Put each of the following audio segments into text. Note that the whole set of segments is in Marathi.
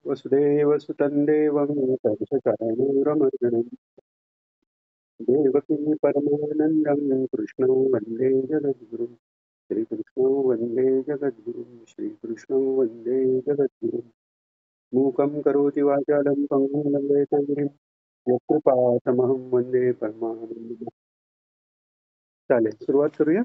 वसुदेवसुतं देवं कंसचाणूरमर्दनं देवकी परमानन्दं कृष्णं वन्दे जगद्गुरुं श्रीकृष्णो वन्दे जगद्गुरुं श्रीकृष्णो वन्दे जगद्गुरुं मूकं करोति वाचालं पङ्गुं लङ्घयते गिरिं यत्कृपातमहं वन्दे परमानन्दं चालेल सुरुवात करूया.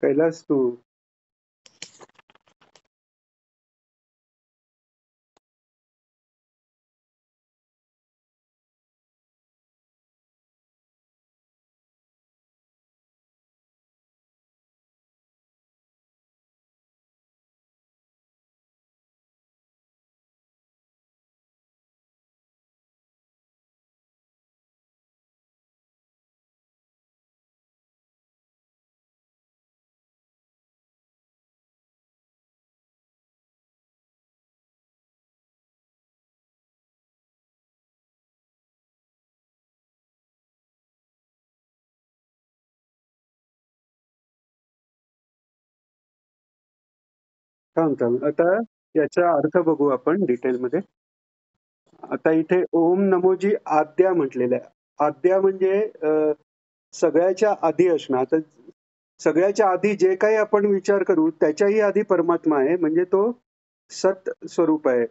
कैलास तू थांब थांब आता याचा अर्थ बघू आपण डिटेलमध्ये. आता इथे ओम नमोजी आद्या म्हटलेलं आहे. आद्या म्हणजे सगळ्याच्या आधी असणं. आता सगळ्याच्या आधी जे काही आपण विचार करू त्याच्याही आधी परमात्मा आहे, म्हणजे तो सत स्वरूप आहे.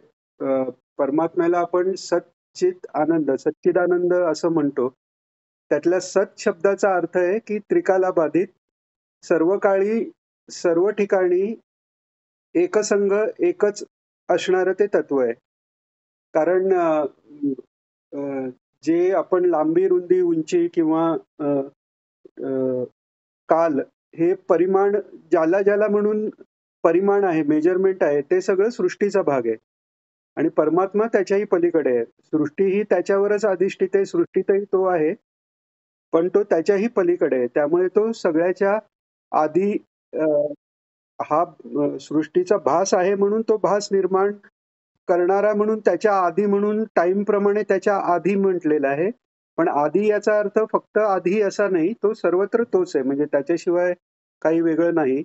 परमात्म्याला आपण सच्चित आनंद, सच्चिदानंद असं म्हणतो. त्यातल्या सत शब्दाचा अर्थ आहे की त्रिकालाबाधित, सर्व काळी, सर्व ठिकाणी एकसंघ, एकच असणारं ते तत्व आहे. कारण अ, जे आपण लांबी, रुंदी, उंची किंवा अ, अ, काल हे परिमाण ज्याला ज्याला म्हणून परिमाण आहे, मेजरमेंट आहे, ते सगळं सृष्टीचा भाग आहे. आणि परमात्मा त्याच्याही पलीकडे आहे. सृष्टी ही त्याच्यावरच अधिष्ठित आहे, सृष्टीतही तो आहे, पण तो त्याच्याही पलीकडे आहे. त्यामुळे तो सगळ्याच्या आधी अ, हा सृष्टीचा भास आहे म्हणून तो भास निर्माण करणारा म्हणून त्याच्या आधी म्हणून टाइम प्रमाणे त्याच्या आधी म्हटलेला आहे. पण आधी याचा अर्थ फक्त आधी असा नाही, तो सर्वत्र तोच आहे, म्हणजे त्याच्याशिवाय काही वेगळं नाही,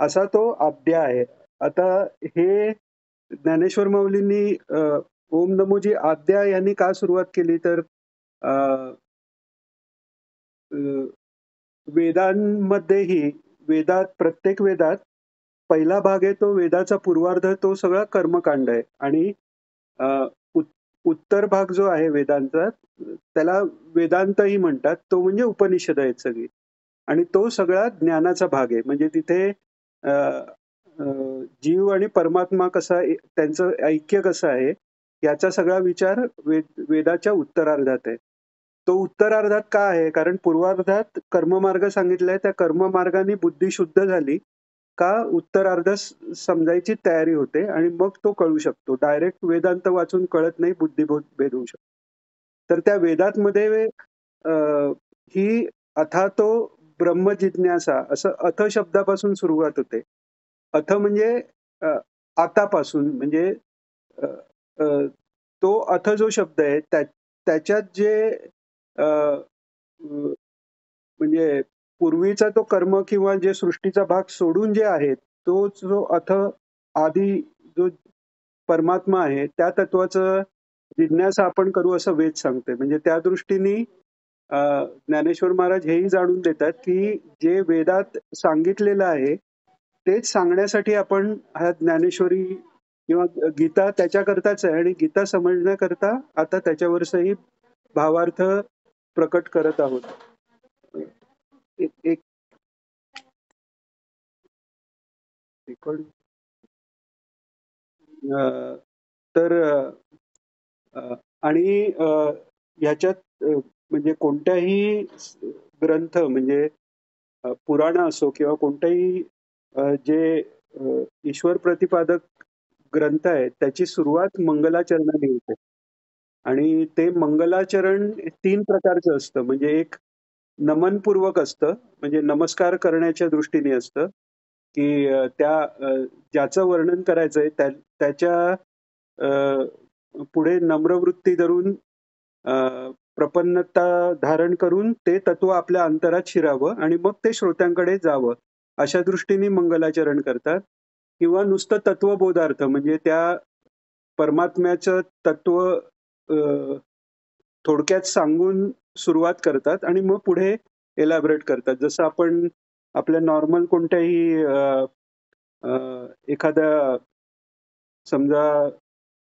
असा तो आद्य आहे. आता हे ज्ञानेश्वर माऊलींनी ओम नमोजी आद्या यांनी का सुरुवात केली तर अ, अ, वेदांमध्येही वेदात, प्रत्येक वेदात पहिला भाग आहे तो वेदाचा पूर्वार्ध, तो सगळा कर्मकांड आहे. आणि अ, उत्तर भाग जो आहे वेदांचा त्याला वेदांतही म्हणतात. तो म्हणजे उपनिषद आहेत सगळी. आणि तो सगळा ज्ञानाचा भाग आहे. म्हणजे तिथे अ, अ, जीव आणि परमात्मा कसा त्यांचं ऐक्य कसं आहे याचा सगळा विचार वेदाच्या उत्तरार्धात आहे. तो उत्तरार्धात का आहे? कारण पूर्वार्धात कर्ममार्ग सांगितलाय. त्या कर्ममार्गाने बुद्धी शुद्ध झाली का उत्तरार्ध समजायची तयारी होते आणि मग तो कळू शकतो. डायरेक्ट वेदांत वाचून कळत नाही, बुद्धिभेद भेद होऊ शकतो. तर त्या वेदांमध्ये अ, ही अथातो ब्रह्मजिज्ञासा असं अथ शब्दापासून सुरुवात होते. अथ म्हणजे अ, आतापासून म्हणजे अ, अ, तो अथ जो शब्द आहे त्याच्यात जे अ, अ, म्हणजे पूर्वीचा तो कर्म किंवा जे सृष्टीचा भाग सोडून जे आहे, तो जो अथ आधी जो परमात्मा आहे, त्या तत्वाचं जिज्ञासा आपण करू असं वेद सांगते. म्हणजे त्या दृष्टीने अ, ज्ञानेश्वर महाराज हेही जाणून देतात, की जे वेदात सांगितलेलं आहे, तेच सांगण्यासाठी आपण हा ज्ञानेश्वरी किंवा गीता त्याच्याकरताच आहे आणि गीता समजण्याकरता आता त्याच्यावरही भावार्थ प्रकट करत आहोत. एक एक रेकॉर्ड तर आणि ह्याच्यात म्हणजे कोणत्याही ग्रंथ म्हणजे पुराण असो किंवा कोणताही जे ईश्वर प्रतिपादक ग्रंथ आहे त्याची सुरुवात मंगलाचरणाने होते. आणि ते मंगलाचरण 3 प्रकारचं असतं. म्हणजे एक नमनपूर्वक असतं, म्हणजे नमस्कार करण्याच्या दृष्टीने असतं. की ज्याचं वर्णन करायचंय त्याच्या पुढे नम्रवृत्ती धरून प्रपन्नता धारण करून ते तत्व आपल्या अंतरात शिरावं आणि मग ते श्रोत्यांकडे जावं. अशा दृष्टीने मंगलाचरण करतात. किंवा नुसतं तत्वबोधार्थ म्हणजे त्या परमात्म्याचं तत्व थोडक्यात सांगून सुरुवात करतात आणि मग पुढे एलॅबोरेट करतात. जसं आपण आपल्या नॉर्मल कोणत्याही एखाद्या समजा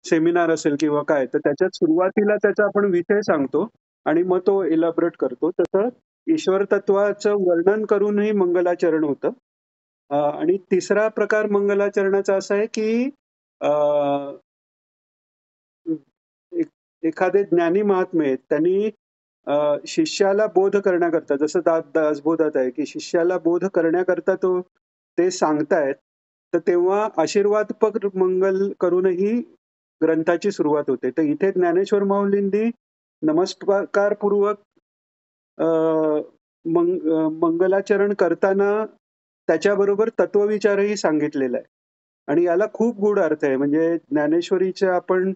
सेमिनार असेल किंवा काय, तर त्याच्यात सुरुवातीला त्याचा आपण विषय सांगतो आणि मग तो एलॅबोरेट करतो. तसं ईश्वर तत्वाचं वर्णन करूनही मंगलाचरण होतं. आणि तिसरा प्रकार मंगलाचरणाचा असा आहे की अ, एखादे ज्ञानी महात्मे आहेत, त्यांनी शिष्याला बोध करण्याकरता जसं दासबोधात आहे की शिष्याला बोध करण्याकरता ते सांगतायत, तर तेव्हा आशीर्वादपर मंगल करूनही ग्रंथाची सुरुवात होते. तर इथे ज्ञानेश्वर माऊलींनी नमस्कारपूर्वक मंगलाचरण करताना त्याच्याबरोबर तत्वविचारही सांगितलेला आहे. आणि याला खूप गूढ अर्थ आहे. म्हणजे ज्ञानेश्वरीचा आपण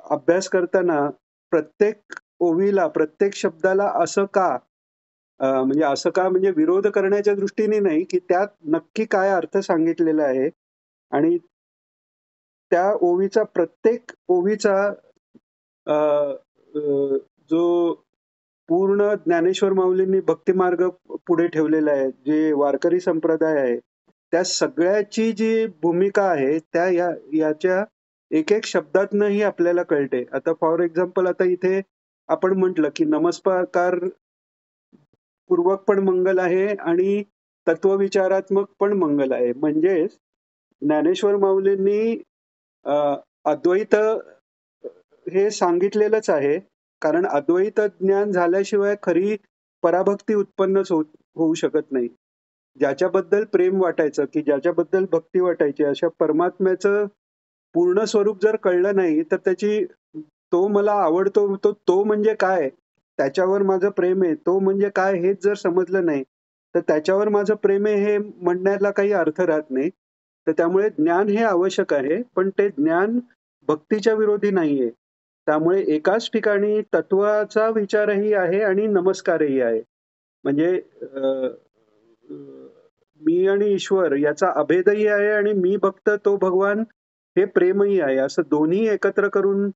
अभ्यास करताना प्रत्येक ओवीला, प्रत्येक शब्दाला असं का? म्हणजे असं का म्हणजे विरोध करण्याच्या दृष्टीने नाही, की त्यात नक्की काय अर्थ सांगितलेला आहे आणि त्या ओवीचा प्रत्येक ओवीचा अ, अ, जो पूर्ण ज्ञानेश्वर माऊलींनी भक्तिमार्ग पुढे ठेवलेला आहे, जे वारकरी संप्रदाय आहे, त्या सगळ्याची जी भूमिका आहे, याच्या एक-एक शब्दातनंही आपल्याला कळते. आता फॉर एक्झाम्पल आता इथे आपण म्हटलं, की नमस्कार पूर्वक पण मंगल आहे आणि तत्वविचारात्मक पण मंगल आहे. म्हणजेच ज्ञानेश्वर माऊलींनी अ, अद्वैत हे सांगितलेलंच आहे. कारण अद्वैत ज्ञान झाल्याशिवाय खरी पराभक्ती उत्पन्नच होऊ शकत नाही. ज्याच्याबद्दल प्रेम वाटायचं, की ज्याच्याबद्दल भक्ती वाटायची, अशा परमात्म्याचं पूर्ण स्वरूप जर कळलं नाही, तर तो मला आवडतो, तो म्हणजे काय? त्याच्यावर माझं प्रेम आहे, तो म्हणजे काय? हेच जर समजलं नाही, तर त्याच्यावर माझं प्रेम आहे हे म्हणण्याला काही अर्थ राहत नाही. तर त्यामुळे ज्ञान हे आवश्यक आहे, पण ते ज्ञान भक्तीच्या विरोधी नाहीये. त्यामुळे एकाच ठिकाणी तत्वाचा विचारही आहे आणि नमस्कारही आहे. म्हणजे अ, अ, मी आणि ईश्वर याचा अभेदही आहे आणि मी भक्त तो भगवान हे प्रेमही आहे. असं दोन्ही एकत्र करून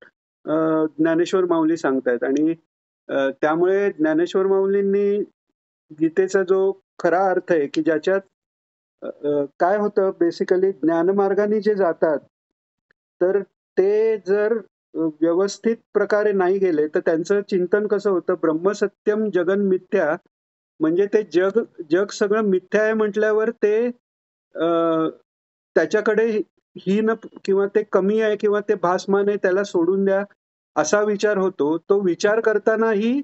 ज्ञानेश्वर माऊली सांगतायत आणि त्यामुळे ज्ञानेश्वर माऊलींनी गीतेचा जो खरा अर्थ आहे, की ज्याच्यात काय होतं बेसिकली ज्ञानमार्गाने जे जातात, तर ते जर व्यवस्थित प्रकारे नाही गेले, तर त्यांचं चिंतन कसं होतं, ब्रह्मसत्यम जगन मिथ्या म्हणजे ते जग जग सगळं मिथ्या आहे म्हटल्यावर ते त्याच्याकडे हीन किंवा ते कमी आहे किंवा ते भासमान आहे त्याला सोडून द्या, असा विचार होतो. तो विचार करतानाही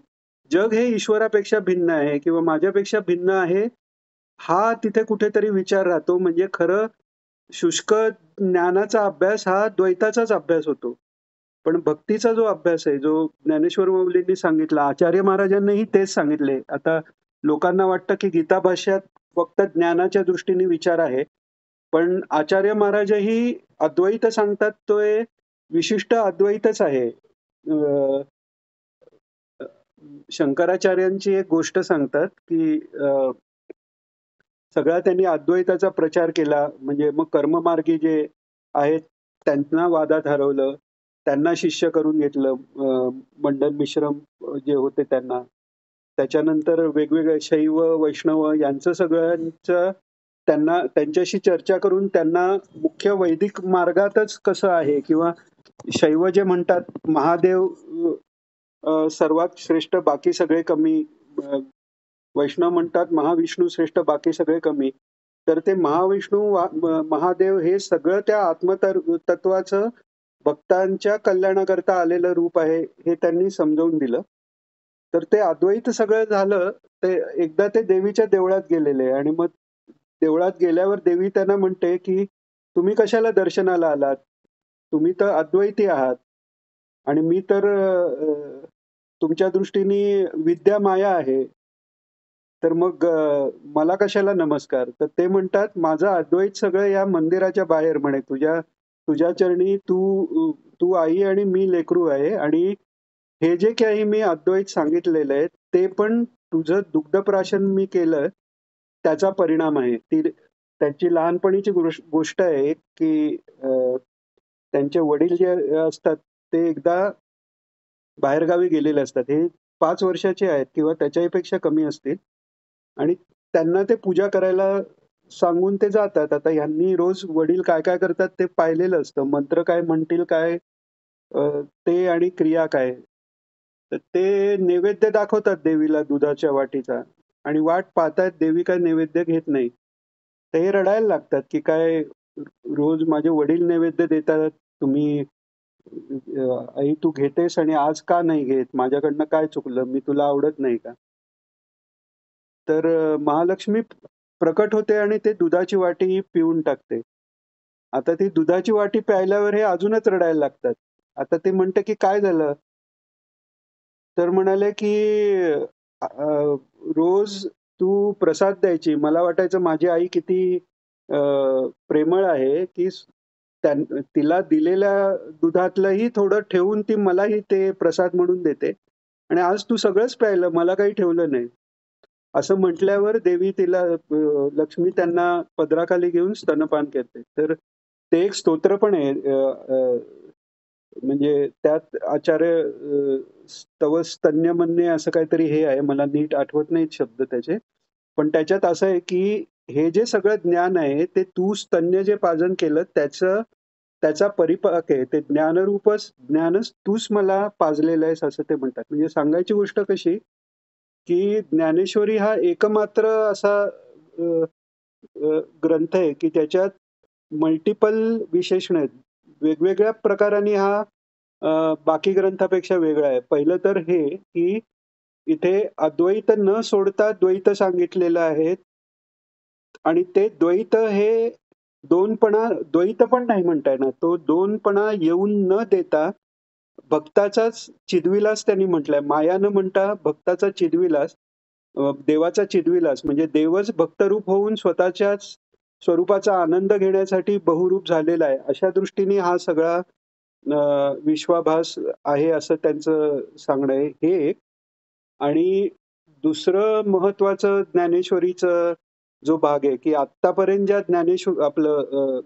जग हे ईश्वरापेक्षा भिन्न आहे किंवा माझ्यापेक्षा भिन्न आहे, हा तिथे कुठेतरी विचार राहतो. म्हणजे खरं शुष्क ज्ञानाचा अभ्यास हा द्वैताचाच अभ्यास होतो. पण भक्तीचा जो अभ्यास आहे, जो ज्ञानेश्वर माऊलींनी सांगितला, आचार्य महाराजांनीही तेच सांगितले. आता लोकांना वाटतं, की गीता भाष्यात फक्त ज्ञानाच्या दृष्टीने विचार आहे. पण आचार्य महाराजही अद्वैत सांगतात, तो विशिष्ट अद्वैतच आहे. अ, अ, शंकराचार्यांची एक गोष्ट सांगतात, की सगळा त्यांनी अद्वैताचा प्रचार केला. म्हणजे मग कर्ममार्गी जे आहेत त्यांना वादात हरवलं. त्यांना शिष्य करून घेतलं. मंडन मिश्रम जे होते त्यांना. त्याच्यानंतर वेगवेगळे शैव, वैष्णव यांचं सगळ्यांचं त्यांच्याशी चर्चा करून त्यांना मुख्य वैदिक मार्गातच कसं आहे किंवा शैव जे म्हणतात महादेव सर्वात श्रेष्ठ बाकी सगळे कमी. वैष्णव म्हणतात महाविष्णू श्रेष्ठ बाकी सगळे कमी. तर ते महाविष्णू महादेव हे सगळं त्या तत्वाचं भक्तांच्या कल्याणाकरता आलेलं रूप आहे हे त्यांनी समजावून दिलं. तर ते अद्वैत सगळं झालं. ते एकदा ते देवीच्या देवळात गेलेले आणि मग देवळात गेल्यावर देवी त्यांना म्हणते, की तुम्ही कशाला दर्शनाला आलात? तुम्ही तर अद्वैती आहात आणि मी तर तुमच्या दृष्टीने विद्या माया आहे. तर मग मला कशाला नमस्कार? तर ते म्हणतात, "माझं अद्वैत सगळं या मंदिराच्या बाहेर म्हणे. तुझ्या तुझ्या चरणी तू आई आणि मी लेकरू आहे आणि हे जे काही मी अद्वैत सांगितलेलं आहे, ते पण तुझं दुग्धप्राशन मी केलं, त्याचा परिणाम आहे." त्यांची लहानपणीची गोष्ट आहे, की त्यांचे वडील जे असतात, ते एकदा बाहेरगावी गेलेले असतात. हे 5 वर्षाचे आहेत किंवा त्याच्याही पेक्षा कमी असतील आणि त्यांना ते पूजा करायला सांगून ते जातात. आता ह्यांनी रोज वडील काय-काय करतात ते पाहिलेलं असतं. मंत्र काय म्हणतील काय ते आणि क्रिया काय. तर ते नैवेद्य दाखवतात देवीला दुधाच्या वाटीचा आणि वाट पाहतायत देवी काय नैवेद्य घेत नाही. तर हे रडायला लागतात, की काय रोज माझे वडील नैवेद्य देतात, तुम्ही आई तू घेतेस आणि आज का नाही घेत? माझ्याकडनं काय चुकलं? मी तुला आवडत नाही का? तर महालक्ष्मी प्रकट होते आणि ते दुधाची वाटी पिऊन टाकते. आता ती दुधाची वाटी प्यायल्यावर हे अजूनच रडायला लागतात. आता ते म्हणते, की "काय झालं?" तर म्हणाले, की रोज तू प्रसाद द्यायची. मला वाटायचं माझी आई किती अ, प्रेमळ आहे, की तिला दिलेल्या दुधातलंही थोडं ठेवून ती मलाही ते प्रसाद म्हणून देते आणि आज तू सगळंच प्यायलं, मला काही ठेवलं नाही." असं म्हटल्यावर देवी तिला लक्ष्मी त्यांना पदराखाली घेऊन स्तनपान करते. तर ते एक स्तोत्र पण आहे. म्हणजे त्यात आचार्य तव स्तन्यमन्ये असं काहीतरी हे आहे. मला नीट आठवत नाहीत शब्द त्याचे. पण त्याच्यात असं आहे, की हे जे सगळं ज्ञान आहे, ते तू स्तन्य जे पाजन केलं त्याचा परिपाक आहे. ते ज्ञानच तूच मला पाजलेलं आहेस असं ते म्हणतात. म्हणजे सांगायची गोष्ट कशी, की ज्ञानेश्वरी हा एकमात्र असा अ, ग्रंथ आहे, की त्याच्यात मल्टिपल विशेषण आहेत. वेगवेगळ्या प्रकाराने हा बाकी ग्रंथापेक्षा वेगळा आहे. पहिलं तर हे, की इथे अद्वैत न सोडता द्वैत सांगितलेलं आहे आणि ते द्वैत हे द्वैत पण नाही म्हणता येणार. तो दोनपणा येऊन न देता भक्ताचाच चिदविलास त्यांनी म्हटलंय. माया न म्हणता भक्ताचा चिदविलास, देवाचा चिदविलास म्हणजे देवच भक्तरूप होऊन स्वतःच्याच स्वरूपाचा आनंद घेण्यासाठी बहुरूप झालेला आहे. अशा दृष्टीने हा सगळा विश्वाभास आहे असं त्यांचं सांगणं आहे. हे एक. आणि दुसरं महत्वाचं ज्ञानेश्वरीचं जो भाग आहे, की आत्तापर्यंत ज्या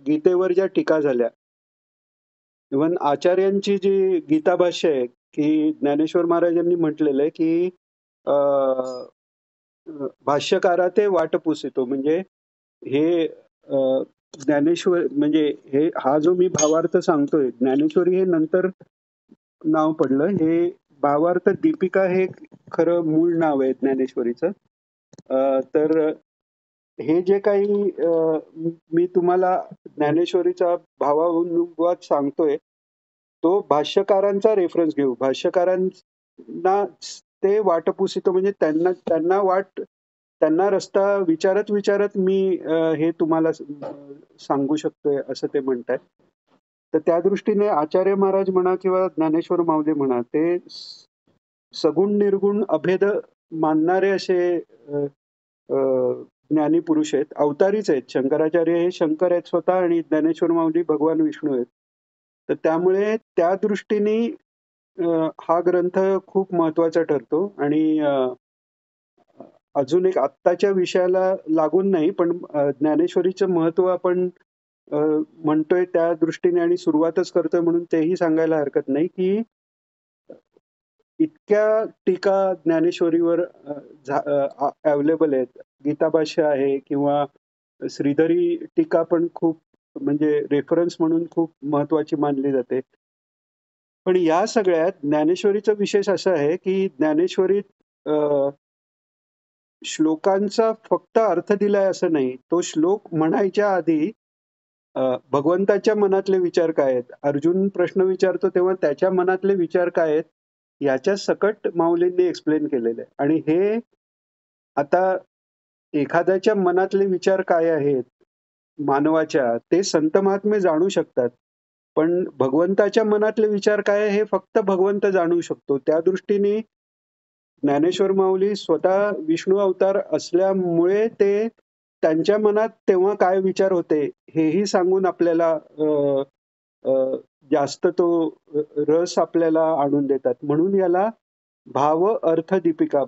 गीतेवर ज्या टीका झाल्या, इव्हन आचार्यांची जी गीताभाष्य आहे, की ज्ञानेश्वर महाराजांनी म्हटलेलं आहे, की अ, भाष्यकारा ते वाट पुसितो. म्हणजे हे ज्ञानेश्वर म्हणजे हा जो मी भावार्थ सांगतोय, ज्ञानेश्वरी हे नंतर नाव पडलं. हे भावार्थ दीपिका हे खरं मूळ नाव आहे ज्ञानेश्वरीचं. तर हे जे काही मी तुम्हाला ज्ञानेश्वरीचा भावानुवाद सांगतोय, तो भाष्यकारांचा रेफरन्स घेऊ. भाष्यकारांना ते वाटपुसितो म्हणजे त्यांना रस्ता विचारत मी हे तुम्हाला सांगू शकतोय असं ते म्हणतायत. तर त्या दृष्टीने आचार्य महाराज म्हणा किंवा ज्ञानेश्वर माऊली म्हणा, ते सगुण निर्गुण अभेद मानणारे असे अ, अ, ज्ञानी पुरुष आहेत. अवतारीच आहेत. शंकराचार्य हे शंकर आहेत स्वतः आणि ज्ञानेश्वर माऊली भगवान विष्णू आहेत. तर त्यामुळे त्या दृष्टीने हा ग्रंथ खूप महत्वाचा ठरतो आणि अजून एक आत्ताच्या विषयाला लागून नाही, पण ज्ञानेश्वरीचं महत्व आपण अ, म्हणतोय त्या दृष्टीने आणि सुरुवातच करतोय म्हणून तेही सांगायला हरकत नाही, की इतक्या टीका ज्ञानेश्वरीवर अवेलेबल आहेत. गीताभाष्य आहे किंवा श्रीधरी टीका पण खूप म्हणजे रेफरन्स म्हणून खूप महत्वाची मानली जाते. पण या सगळ्यात ज्ञानेश्वरीचा विशेष असा आहे, की ज्ञानेश्वरीत श्लोकांचा फक्त अर्थ दिलाय असं नाही. तो श्लोक म्हणायच्या आधी भगवंताच्या मनातले विचार काय आहेत? अर्जुन प्रश्न विचारतो तेव्हा त्याच्या मनातले विचार काय आहेत? याच्या सकट माऊलींनी एक्सप्लेन केलेलं आहे. आणि हे आता एखाद्याच्या मनातले विचार काय आहेत मानवाच्या, ते संत महात्मे जाणू शकतात. पण भगवंताच्या मनातले विचार काय आहे हे फक्त भगवंत जाणू शकतो. त्या दृष्टीने ज्ञानेश्वर माऊली स्वतः विष्णू अवतार असल्यामुळे ते त्यांच्या मनात तेव्हा काय विचार होते हेही सांगून आपल्याला अ, अ, जास्त तो रस आपल्याला आणून देतात. म्हणून याला भाव अर्थ दीपिका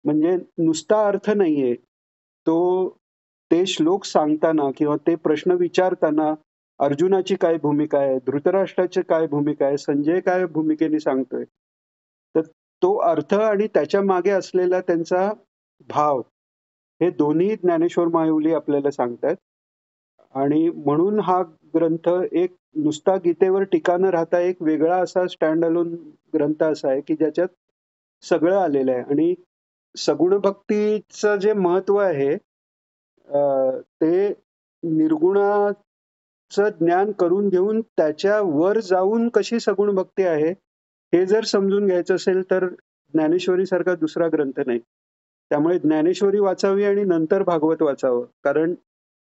म्हणजे नुसता अर्थ नाहीये. तो ते श्लोक सांगताना किंवा ते प्रश्न विचारताना अर्जुनाची काय भूमिका आहे, धृतराष्ट्राची काय भूमिका आहे, संजय काय भूमिकेने सांगतोय. तर तो अर्थ आणि त्याच्या मागे असलेला त्यांचा भाव हे दोन्ही ज्ञानेश्वर माऊली आपल्याला सांगतायत. आणि म्हणून हा ग्रंथ एक नुसता गीतेवर टीका न राहता एक वेगळा असा स्टँड अलोन ग्रंथ असा आहे की ज्याच्यात सगळं आलेलं आहे. आणि सगुण भक्तीचं जे महत्व आहे ते निर्गुणाचं ज्ञान करून घेऊन त्याच्या वर जाऊन कशी सगुण भक्ती आहे हे जर समजून घ्यायचं असेल तर ज्ञानेश्वरी सारखा दुसरा ग्रंथ नाही. त्यामुळे ज्ञानेश्वरी वाचावी आणि नंतर भागवत वाचावं. कारण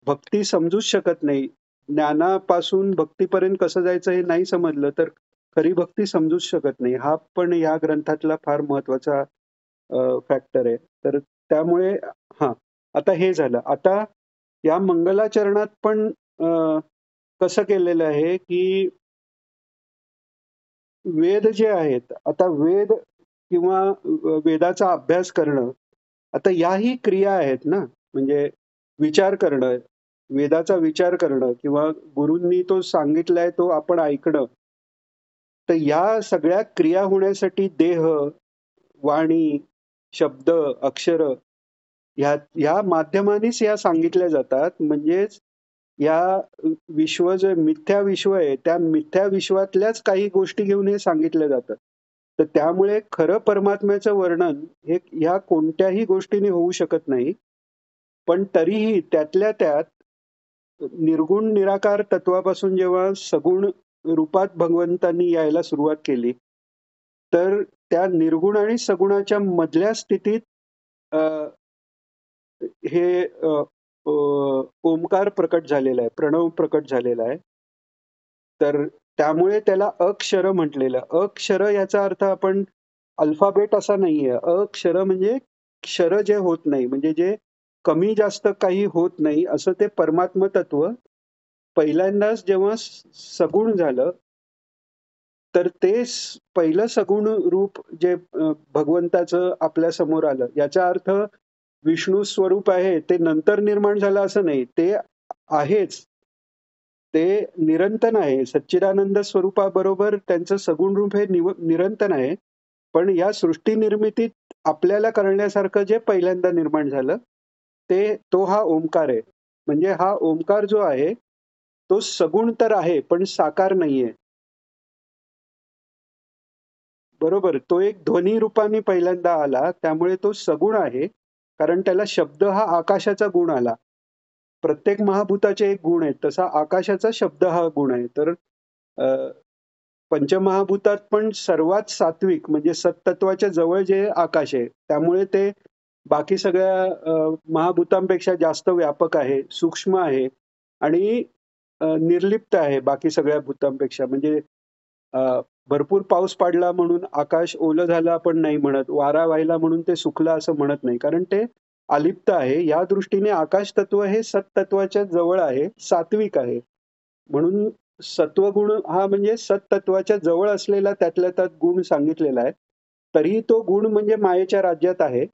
भक्ती समजूच शकत नाही. ज्ञानापासून भक्तीपर्यंत कसं जायचं हे नाही समजलं तर खरी भक्ती समजूच शकत नाही. हा पण या ग्रंथातला फार महत्वाचा फॅक्टर आहे. तर त्यामुळे हां, आता हे झालं. आता या मंगलाचरणात पण कसं केलेलं आहे, की वेद जे आहेत, आता वेद किंवा वेदाचा अभ्यास करणं, आता याही क्रिया आहेत ना. म्हणजे विचार करणं, वेदाचा विचार करणं किंवा गुरूंनी तो सांगितलाय तो आपण ऐकणं. तर या सगळ्या क्रिया होण्यासाठी देह, वाणी, शब्द, अक्षर ह्या माध्यमानेच या सांगितल्या जातात. म्हणजेच या जे मिथ्या विश्व आहे, त्या मिथ्या विश्वातल्याच काही गोष्टी घेऊन हे सांगितलं जातं. तर त्यामुळे खरं परमात्म्याचं वर्णन हे ह्या कोणत्याही गोष्टीने होऊ शकत नाही. पण तरीही त्यातल्या त्यात निर्गुण निराकार तत्वापासून जेव्हा सगुण रूपात भगवंतांनी यायला सुरुवात केली, तर त्या निर्गुण आणि सगुणाच्या मधल्या स्थितीत अ, हे अ, अ, ओमकार प्रकट झालेला आहे, प्रणव प्रकट झालेला आहे. तर त्यामुळे त्याला अक्षर म्हटलेलं. अक्षर याचा अर्थ आपण अल्फाबेट असा नाहीये. अक्षर म्हणजे क्षर जे होत नाही, म्हणजे जे कमी जास्त काही होत नाही, असं ते परमात्म तत्व पहिल्यांदाच जेव्हा सगुण झालं, तर ते पहिलं सगुण रूप जे भगवंताचं आपल्या समोर आलं. याचा अर्थ विष्णू स्वरूप आहे ते नंतर निर्माण झालं असं नाही. ते आहेच. ते निरंतर आहे. सच्चिदानंद स्वरूपाबरोबर त्यांचं सगुण रूप हे निरंतर आहे. पण या सृष्टी निर्मितीत आपल्याला कळण्यासारखं जे पहिल्यांदा निर्माण झालं, तो हा ओंकार आहे. म्हणजे हा ओंकार जो आहे, तो सगुण तर आहे, पण साकार नाहीये. बरोबर. तो एक ध्वनी रूपाने पहिल्यांदा आला, त्यामुळे तो सगुण आहे. कारण त्याला शब्द हा आकाशाचा गुण आला. प्रत्येक महाभूताचे एक गुण आहेत. तसा आकाशाचा शब्द हा गुण आहे. तर अ, पंचमहाभूतात पण सर्वात सात्विक म्हणजे सत्तत्वाच्या जवळ जे आकाश आहे. त्यामुळे ते बाकी सगळ्या महाभूतांपेक्षा जास्त व्यापक आहे, सूक्ष्म आहे आणि निर्लिप्त आहे बाकी सगळ्या भूतांपेक्षा. म्हणजे अ, भरपूर पाऊस पडला म्हणून आकाश ओलं झालं आपण नाही म्हणत. वारा वाहिला म्हणून ते सुकलं असं म्हणत नाही. कारण ते अलिप्त आहे. या दृष्टीने आकाश तत्व हे सत्तत्वाच्या जवळ आहे, सात्विक आहे. म्हणून सत्वगुण हा म्हणजे सत्तत्वाच्या जवळ असलेला त्यातल्या त्यात गुण सांगितलेला आहे. तरीही तो गुण म्हणजे मायेच्या राज्यात आहे.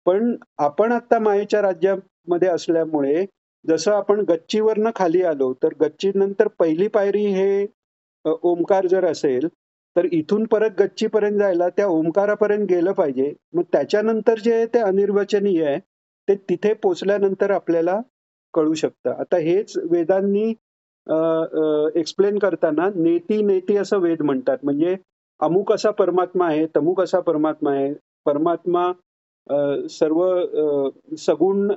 पण आपण आता मायेच्या राज्यामध्ये असल्यामुळे जसं आपण गच्चीवरनं खाली आलो, तर गच्चीनंतर पहिली पायरी हे ओंकार जर असेल, तर इथून परत गच्चीपर्यंत जायला त्या ओंकारापर्यंत गेलं पाहिजे. मग त्याच्यानंतर जे आहे ते अनिर्वचनीय आहे. ते तिथे पोहोचल्यानंतर आपल्याला कळू शकतं. आता हेच वेदांनी एक्सप्लेन करताना नेती नेती असं वेद म्हणतात. म्हणजे अमुक असा परमात्मा आहे, तमुक असा परमात्मा आहे. परमात्मा सर्व सगुण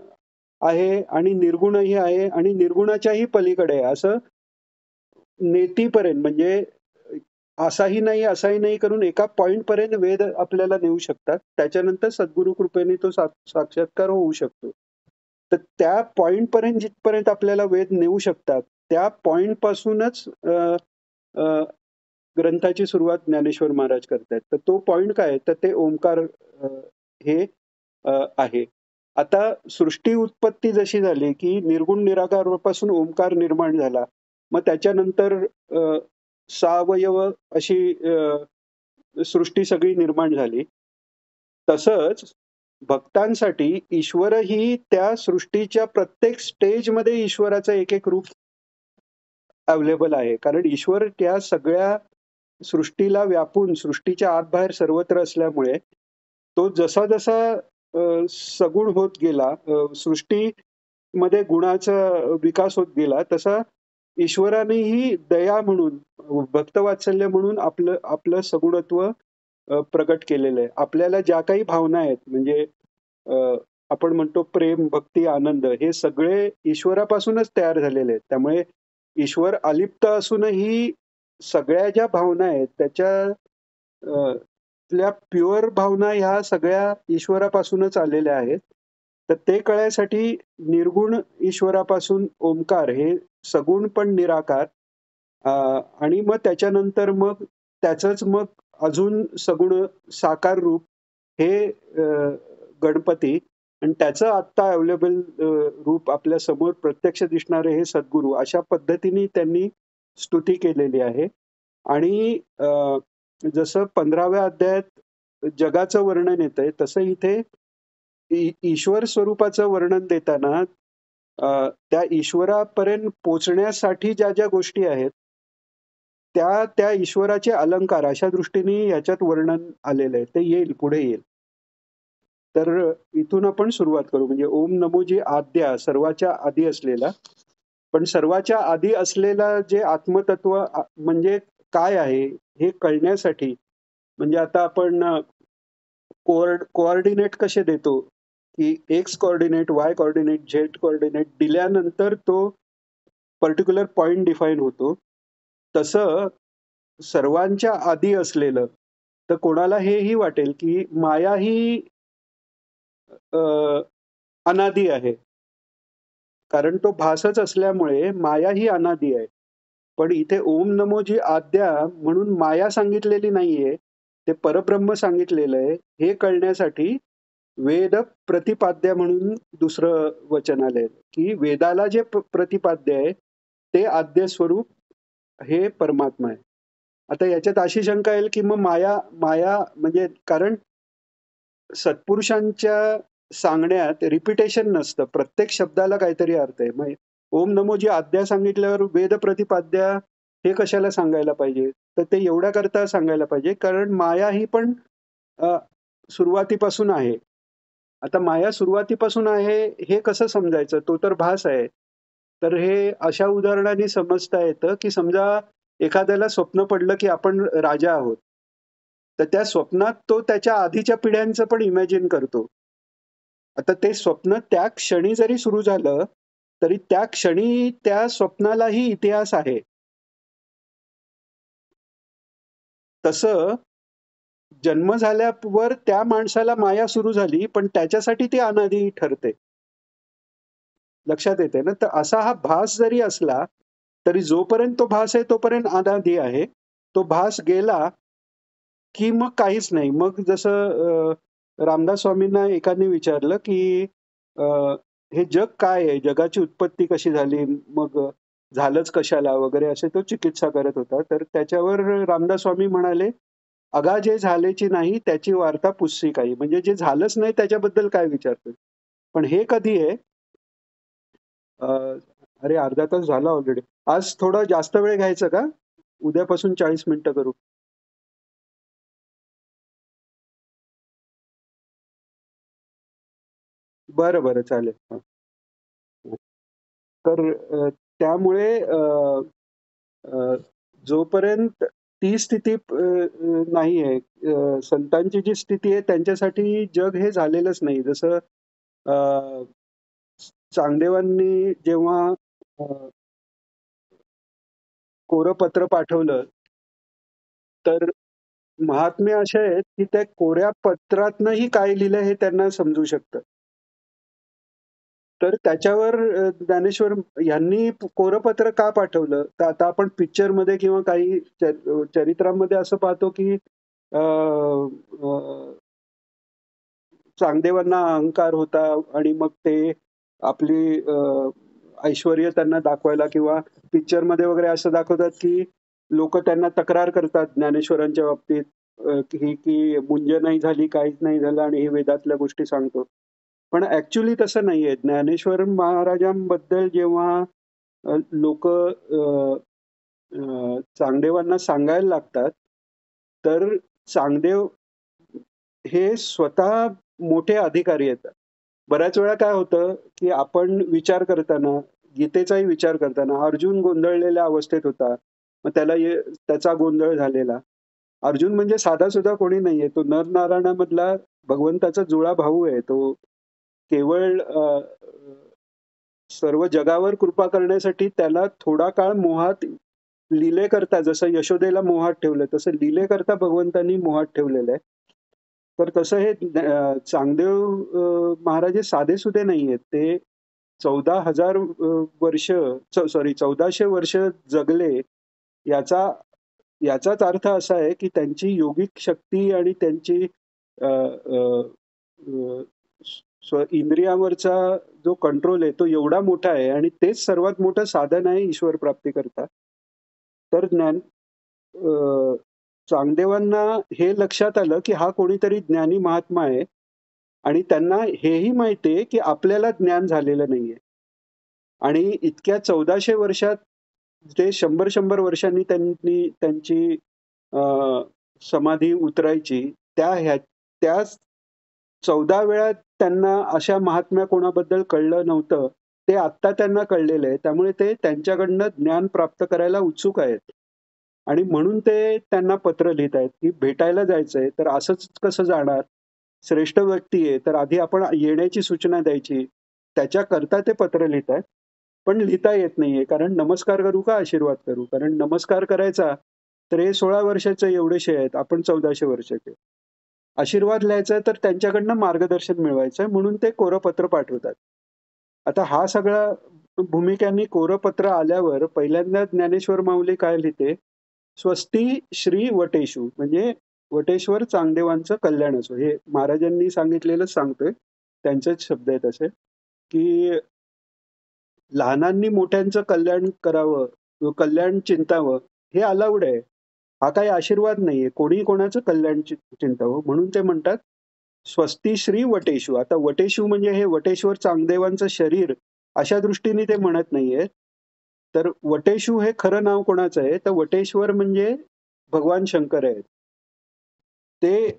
आहे आणि निर्गुणही आहे आणि निर्गुणाच्याही पलीकडे आहे. असं नेतीपर्यंत म्हणजे असाही नाही, असाही नाही करून एका पॉइंटपर्यंत वेद आपल्याला नेऊ शकतात. त्याच्यानंतर सद्गुरू कृपेने तो साक्षात्कार होऊ शकतो. तर त्या पॉइंटपर्यंत जिथपर्यंत आपल्याला वेद नेऊ शकतात, त्या पॉइंटपासूनच ग्रंथाची सुरुवात ज्ञानेश्वर महाराज करतायत. तर तो पॉइंट काय आहे? तर ते ओंकार हे आहे. आता सृष्टी उत्पत्ती जशी झाली, की निर्गुण निराकारापासून ओंकार निर्माण झाला. मग त्याच्यानंतर सावयव अशी सृष्टी सगळी निर्माण झाली. तसंच भक्तांसाठी ईश्वरही त्या सृष्टीच्या प्रत्येक स्टेजमध्ये ईश्वराचं एक-एक रूप अवेलेबल आहे. कारण ईश्वर त्या सगळ्या सृष्टीला व्यापून सृष्टीच्या आत-बाहेर सर्वत्र असल्यामुळे तो जसा-जसा सगुण होत गेला, सृष्टीमध्ये गुणाचा विकास होत गेला, तसा ईश्वरानेही दया म्हणून, भक्तवात्सल्य म्हणून आपलं आपलं सगुणत्व प्रकट केलेलं आहे. आपल्याला ज्या काही भावना आहेत म्हणजे अ, आपण म्हणतो प्रेम, भक्ती, आनंद हे सगळे ईश्वरापासूनच तयार झालेले आहेत. त्यामुळे ईश्वर अलिप्त असूनही सगळ्या ज्या भावना आहेत त्याच्या प्युअर भावना ह्या सगळ्या ईश्वरापासूनच आलेल्या आहेत. तर ते कळण्यासाठी निर्गुण ईश्वरापासून ओंकार हे सगुण पण निराकार अ, आणि मग त्याच्यानंतर मग त्याचंच मग अजून सगुण साकार रूप हे गणपती आणि त्याचं आत्ता अवेलेबल रूप आपल्या समोर प्रत्यक्ष दिसणारे हे सद्गुरू अशा पद्धतीने त्यांनी स्तुती केलेली आहे. आणि जसं 15व्या अध्यायात जगाचं वर्णन येतंय, तसं इथे ईश्वर स्वरूपाचं वर्णन देताना त्या ईश्वरापर्यंत पोहोचण्यासाठी ज्या ज्या गोष्टी आहेत, त्या त्या ईश्वराचे अलंकार अशा दृष्टीने ह्याच्यात वर्णन आलेलं आहे. ते येईल, पुढे येईल. तर इथून आपण सुरुवात करू. म्हणजे ओम नमोजी आद्या सर्वाच्या आधी असलेला, पण सर्वाच्या आधी असलेला जे आत्मतत्व म्हणजे काय आहे हे कळण्यासाठी म्हणजे आता आपण कोऑर्डिनेट कसे देतो, की x coordinate, Y coordinate, Z coordinate दिल्यानंतर तो पर्टिक्युलर पॉइंट डिफाईन होतो. तसं सर्वांच्या आधी असलेलं, तर कोणाला हेही वाटेल, की माया ही अ, अनादी आहे. कारण तो भासच असल्यामुळे माया ही अनादी आहे. पण इथे ओम नमो जी आद्या म्हणून माया सांगितलेली नाहीये. ते परब्रह्म सांगितलेलं आहे. हे कळण्यासाठी वेद प्रतिपाद्य म्हणून दुसरं वचन आलंय, की वेदाला जे प्रतिपाद्य आहे, ते आद्य स्वरूप हे परमात्मा आहे. आता याच्यात अशी शंका येईल, की मग माया माया म्हणजे कारण सत्पुरुषांच्या सांगण्यात रिपिटेशन नसतं. प्रत्येक शब्दाला काहीतरी अर्थ आहे. मग ओम नमो जी आद्या सांगितल्यावर वेद प्रतिपाद्या हे कशाला सांगायला पाहिजे? तर ते एवढ्याकरता सांगायला पाहिजे, कारण माया ही पण अ, सुरुवातीपासून आहे. आता माया सुरुवातीपासून आहे हे कसं समजायचं? तो तर भास आहे. तर हे अशा उदाहरणाने समजता येतं, की समजा एखाद्याला स्वप्न पडलं, की आपण राजा आहोत. तर त्या स्वप्नात तो त्याच्या आधीच्या पिढ्यांचं पण इमॅजिन करतो. आता ते स्वप्न त्या क्षणी जरी सुरू झालं, तरी त्या क्षणी त्या स्वप्नालाही इतिहास आहे. तसं जन्म झाल्यावर त्या माणसाला माया सुरू झाली, पण त्याच्यासाठी ती अनादी ठरते. लक्षात येतंय ना? तर असा हा भास जरी असला, तरी जोपर्यंत तो भास आहे तोपर्यंत अनादी आहे. तो भास गेला, की मग काहीच नाही. मग जसं रामदास स्वामींना एकाने विचारलं, की अ, हे जग काय आहे? जगाची उत्पत्ती कशी झाली? मग झालंच कशाला? वगैरे असे तो चिकित्सा करत होता. तर त्याच्यावर रामदास स्वामी म्हणाले, "अगा जे झालेची नाही त्याची वार्ता पुससी काही." म्हणजे जे झालंच नाही त्याच्याबद्दल काय विचारतोय? पण हे कधी आहे? अ, अरे अर्धा तास झाला ऑलरेडी. आज थोडा जास्त वेळ घ्यायचा का? उद्यापासून 40 मिनिटं करू. बरं, बरं चालेल. हं. तर त्यामुळे अ, जोपर्यंत ती स्थिती नाहीये, संतांची जी स्थिती आहे त्यांच्यासाठी जग हे झालेलंच नाही. जसं अ, चांगदेवांनी जेव्हा अ, कोरं पत्र पाठवलं, तर महात्मे असे आहेत, की त्या कोऱ्या पत्रातनंही काय लिहिलंय हे त्यांना समजू शकतं. तर त्याच्यावर ज्ञानेश्वर यांनी कोरपत्र का पाठवलं? तर आता आपण पिक्चरमध्ये किंवा काही चरित्रामध्ये असं पाहतो की अ, अ, चांगदेवांना अहंकार होता आणि मग ते आपली ऐश्वर्य त्यांना दाखवायला किंवा पिक्चरमध्ये वगैरे असं दाखवतात की लोकं त्यांना तक्रार करतात ज्ञानेश्वरांच्या बाबतीत की मुंज नाही झाली, काहीच नाही झालं आणि हे वेदातल्या गोष्टी सांगतो. पण ॲक्चुअली तसं नाहीये. ज्ञानेश्वर महाराजांबद्दल जेव्हा लोकं चांगदेवांना सांगायला लागतात, तर चांगदेव हे स्वतः मोठे अधिकारी आहेत. बऱ्याच वेळा काय होतं, की आपण विचार करताना, गीतेचाही विचार करताना अर्जुन गोंधळलेल्या अवस्थेत होता. मग त्याचा गोंधळ झालेला. अर्जुन म्हणजे साधा-सुधा कोणी नाहीये. तो नर-नारायणामधला भगवंताचा जुळा भाऊ आहे. तो केवळ सर्व जगावर कृपा करण्यासाठी त्याला थोडा काळ मोहात लीलेकरता जसं यशोदेला मोहात ठेवलं, तसं लीलेकरता भगवंतांनी मोहात ठेवलेलं आहे. तर तसं हे चांगदेव महाराज हे साधेसुधे नाहीयेत. ते 14,000 वर्ष सॉरी 1400 वर्ष जगले याचा याचाच अर्थ असा आहे, की त्यांची योगिक शक्ती आणि त्यांची अ, अ, अ, इंद्रियावरचा जो कंट्रोल आहे तो एवढा मोठा आहे आणि तेच सर्वात मोठं साधन आहे ईश्वर प्राप्तीकरता. तर अ, चांगदेवांना हे लक्षात आलं, की हा कोणीतरी ज्ञानी महात्मा आहे आणि त्यांना हेही माहिती आहे, की आपल्याला ज्ञान झालेलं नाहीये. आणि इतक्या 1400 वर्षात ते 100-100 वर्षांनी त्यांनी त्यांची अ, समाधी उतरायची. त्याच 14 वेळा त्यांना अशा महात्म्या कोणाबद्दल कळलं नव्हतं. ते आत्ता त्यांना कळलेलं आहे. त्यामुळे ते त्यांच्याकडनं ज्ञान प्राप्त करायला उत्सुक आहेत. आणि म्हणून ते त्यांना पत्र लिहीत आहेत, की भेटायला जायचंय. तर असंच कसं जाणार? श्रेष्ठ व्यक्ती आहे, तर आधी आपण येण्याची सूचना द्यायची. त्याच्याकरता ते पत्र लिहीत आहेत. पण लिहिता येत नाहीये. कारण नमस्कार करू का आशीर्वाद करू? कारण नमस्कार करायचा, तर हे 16 वर्षाचे एवढेसे आहेत. आपण 1400 वर्षाचे. आशीर्वाद लिहायचा तर त्यांच्याकडनं मार्गदर्शन मिळवायचं म्हणून ते कोरं पत्र पाठवतात. आता हा सगळा भूमिकांनी कोरं पत्र आल्यावर पहिल्यांदा ज्ञानेश्वर माऊली काय लिहिते? स्वस्ती श्री वटेषु म्हणजे वटेश्वर चांगदेवांचं कल्याण असो. हे महाराजांनी सांगितलेलंच सांगतोय. त्यांचेच शब्द आहेत असे, की लहानांनी मोठ्यांचं कल्याण करावं, कल्याण चिंतावं हे अलाउड आहे. हा काही आशीर्वाद नाहीये. कोणीही कोणाचं कल्याण चिंतावं. म्हणून ते म्हणतात, स्वस्ती श्री वटेषु. आता वटेषु म्हणजे हे वटेश्वर चांगदेवांचं शरीर अशा दृष्टीने ते म्हणत नाहीये. तर वटेषु हे खरं नाव कोणाचं आहे? तर वटेश्वर म्हणजे भगवान शंकर आहेत. ते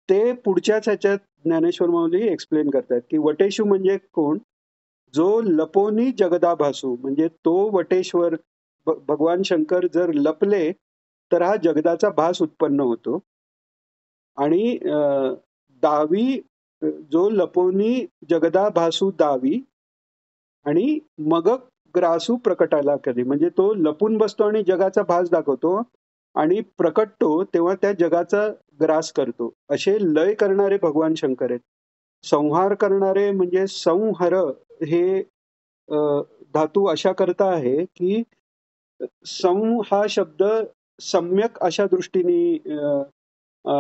ते पुढच्याच ह्याच्यात ज्ञानेश्वर माऊली एक्सप्लेन करतात, की वटेषु म्हणजे कोण? जो लपोनी जगदा भासू म्हणजे तो वटेश्वर भगवान शंकर जर लपले तर हा जगदाचा भास उत्पन्न होतो आणि दावी जो लपोनी जगदा भासू दावी आणि मग ग्रासू प्रकटाला कधी म्हणजे तो लपून बसतो आणि जगाचा भास दाखवतो आणि प्रकटतो तेव्हा त्या जगाचा ग्रास करतो असे लय करणारे भगवान शंकर आहेत. संहार करणारे म्हणजे संहर हे अ, धातू अशा करता आहे, की सं हा शब्द सम्यक अशा दृष्टीने अ, अ,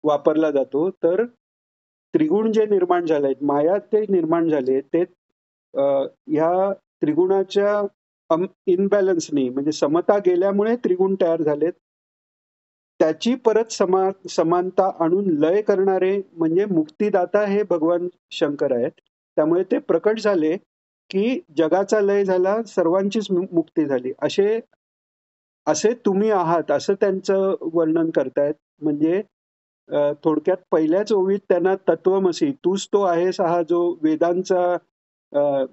वापरला जातो. तर त्रिगुण जे निर्माण झाले आहेत, माया ते निर्माण झाले ते ह्या त्रिगुणाच्या इम्बॅलन्सनी म्हणजे समता गेल्यामुळे त्रिगुण तयार झालेत. त्याची परत समानता आणून लय करणारे म्हणजे मुक्तिदाता हे भगवान शंकर आहेत. त्यामुळे ते प्रकट झाले, की जगाचा लय झाला, सर्वांचीच मुक्ती झाली. असे तुम्ही आहात, असं त्यांचं वर्णन करतायत. म्हणजे थोडक्यात पहिल्याच ओवीत त्यांना तत्वमसी, तूच तो आहेस हा जो वेदांचा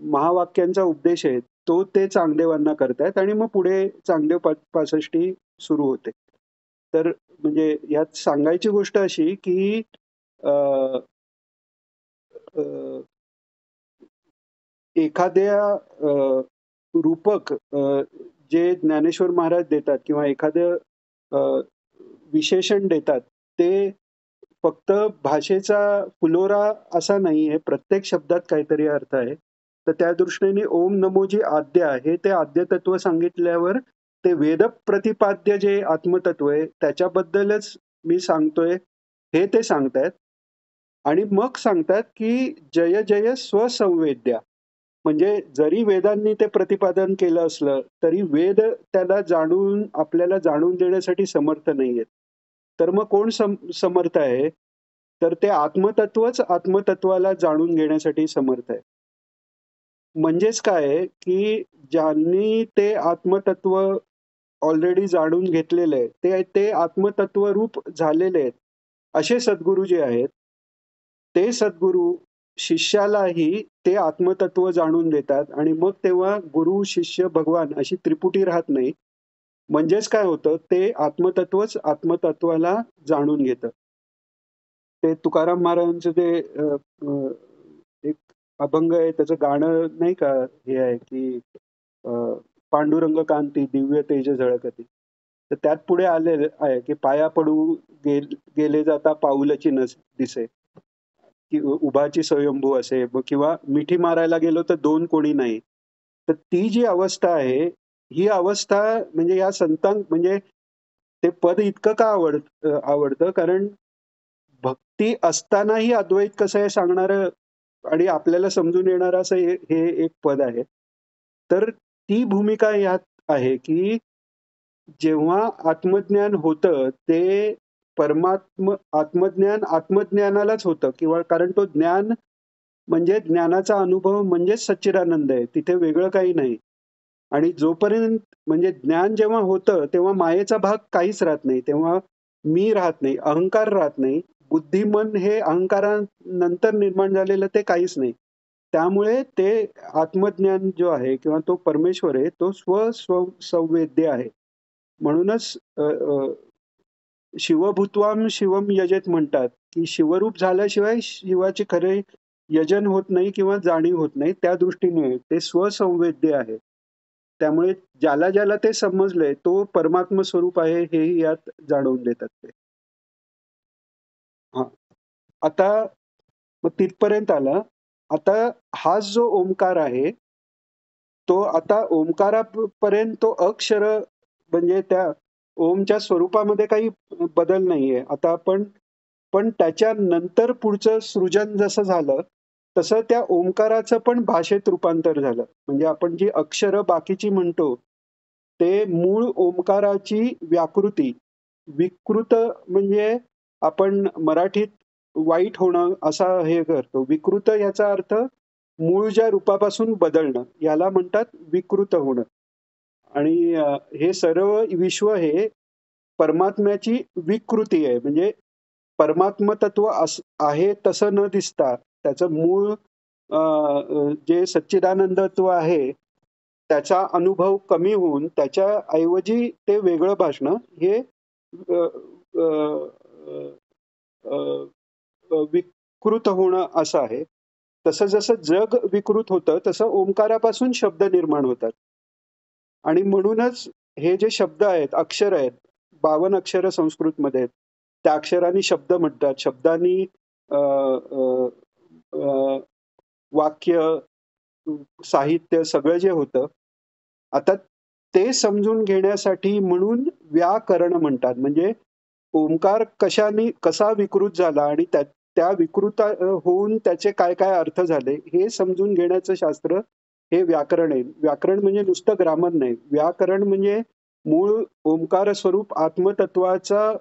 महावाक्यांचा उपदेश आहे, तो ते चांगदेवांना करतायत आणि मग पुढे चांगदेव पासष्टी सुरू होते. तर म्हणजे यात सांगायची गोष्ट अशी, की अ, अ, एखाद्या रूपक जे ज्ञानेश्वर महाराज देतात किंवा एखादं अ, विशेषण देतात, ते फक्त भाषेचा फुलोरा असा नाहीये, प्रत्येक शब्दात काहीतरी अर्थ आहे. तर त्या दृष्टीने ओम नमो जी आद्य आहे, ते आद्य तत्व सांगितल्यावर ते वेद प्रतिपाद्य जे आत्मतत्व आहे, त्याच्याबद्दलच मी सांगतोय, हे ते सांगतायत. आणि मग सांगतात, की जय जय स्वसंवेद्या. म्हणजे जरी वेदांनी ते प्रतिपादन केलं असलं, तरी वेद त्याला आपल्याला जाणून देण्यासाठी समर्थ नाहीयेत. तर मग कोण समर्थ आहे? तर ते आत्मतत्वच आत्मतत्वाला जाणून घेण्यासाठी समर्थ आहे. म्हणजेच काय आहे, की ज्यांनी ते आत्मतत्व ऑलरेडी जाणून घेतलेलं आहे, ते ते आत्मतत्वरूप झालेले आहेत. असे सद्गुरू जे आहेत, ते सद्गुरू शिष्यालाही ते आत्मतत्व जाणून देतात आणि मग तेव्हा गुरु, शिष्य, भगवान अशी त्रिपुटी राहत नाही. म्हणजेच काय होतं, ते आत्मतत्वच आत्मतत्वाला जाणून घेतं. ते तुकाराम महाराजांचं ते एक अभंग आहे, त्याचं गाणं नाही का हे आहे, की अ, पांडुरंग कांती दिव्य तेज झळकती. तर त्यात पुढे आलेलं आहे, की पाया पडू गेले जाता पाऊलची दिसे. की उभाची स्वयंभू असे किंवा मिठी मारायला गेलो तर दोन कोणी नाही. तर ती जी अवस्था आहे, ही अवस्था म्हणजे या म्हणजे ते पद इतकं का आवडतं? कारण भक्ती असतानाही अद्वैत कसं आहे सांगणारं आणि आपल्याला समजून येणारं असं हे हे एक पद आहे. तर ती भूमिका यात आहे, की जेव्हा आत्मज्ञान होतं, ते आत्मज्ञान आत्मज्ञानालाच होतं किंवा कारण तो ज्ञान म्हणजे ज्ञानाचा अनुभव म्हणजेच सच्चिदानंद आहे. तिथे वेगळं काही नाही. आणि जोपर्यंत म्हणजे ज्ञान जेव्हा होतं, तेव्हा मायेचा भाग काहीच राहत नाही. तेव्हा मी राहत नाही, अहंकार राहत नाही. बुद्धिमन हे अहंकारानंतर निर्माण झालेलं ते काहीच नाही. त्यामुळे ते आत्मज्ञान जो आहे किंवा तो परमेश्वर आहे, तो संवेद्य आहे. म्हणूनच शिवभूत्वाम शिवम यजेत म्हणतात, की शिवरूप झाल्याशिवाय शिवाचे खरे यजन होत नाही किंवा जाणीव होत नाही. त्या दृष्टीने ते स्वसंवेद्य आहे. त्यामुळे ज्याला ज्याला ते समजलंय तो परमात्म स्वरूप आहे हेही यात जाणवून देतात ते. हा. आता मग तिथपर्यंत आला. आता हा जो ओंकार आहे, तो आता ओंकारापर्यंत तो अक्षर म्हणजे त्या ओमच्या स्वरूपामध्ये काही बदल नाहीये. आता पण त्याच्या नंतर पुढचं सृजन जसं झालं, तसं त्या ओंकाराचं पण भाषेत रूपांतर झालं. म्हणजे आपण जी अक्षरं बाकीची म्हणतो, ते मूळ ओंकाराची व्याकृती. विकृत म्हणजे आपण मराठीत वाईट होणं असा हे करतो. विकृत याचा अर्थ मूळ ज्या रूपापासून बदलणं, याला म्हणतात विकृत होणं. आणि हे सर्व विश्व हे परमात्म्याची विकृती आहे. म्हणजे परमात्म तत्व आहे तसं न दिसता त्याचं मूळ जे सच्चिदानंदत्व आहे, त्याचा अनुभव कमी होऊन त्याच्या ऐवजी ते वेगळं भासणं हे अ, अ, अ, विकृत होणं असं आहे. तसं जसं जग विकृत होतं, तसं ओंकारापासून शब्द निर्माण होतात. आणि म्हणूनच हे जे शब्द आहेत, अक्षर आहेत, 52 अक्षरं संस्कृतमध्ये आहेत. त्या अक्षरांनी शब्द म्हणतात. शब्दांनी अ, अ, अ, वाक्य, साहित्य सगळं जे होतं, आता ते समजून घेण्यासाठी म्हणून व्याकरण म्हणतात. म्हणजे ओंकार कसा विकृत झाला आणि त्या विकृत होऊन त्याचे काय काय अर्थ झाले, हे समजून घेण्याचं शास्त्र हे व्याकरण आहे. व्याकरण म्हणजे नुसतं ग्रामर नाही. व्याकरण म्हणजे मूळ ओंकार स्वरूप आत्मतत्वाचा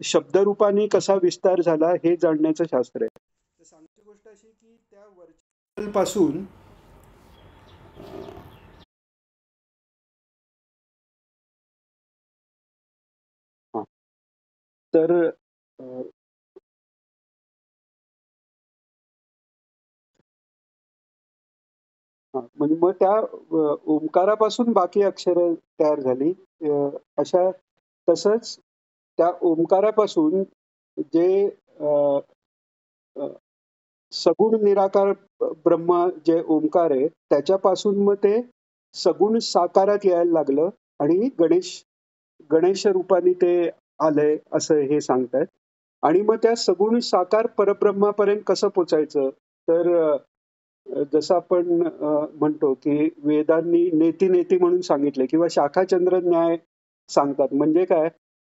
शब्दरूपाने कसा विस्तार झाला हे जाणण्याचं शास्त्र आहे. तर सांगण्याची गोष्ट अशी की त्या वर्चस्व पासून हा, तर म्हणजे मग त्या ओंकारापासून बाकी अक्षरं तयार झाली. अशा तसंच त्या ओंकारापासून जे अ, अ, सगुण निराकार ब्रह्म जे ओंकार आहे, त्याच्यापासून मग ते सगुण साकारात यायला लागलं आणि गणेश गणेश रूपाने ते आलंय असं हे सांगतायत. आणि मग त्या सगुण साकार परब्रह्मापर्यंत कसं पोचायचं? तर जसं आपण म्हणतो की वेदांनी नेती नेती म्हणून सांगितले किंवा शाखाचंद्र न्याय सांगतात. म्हणजे काय,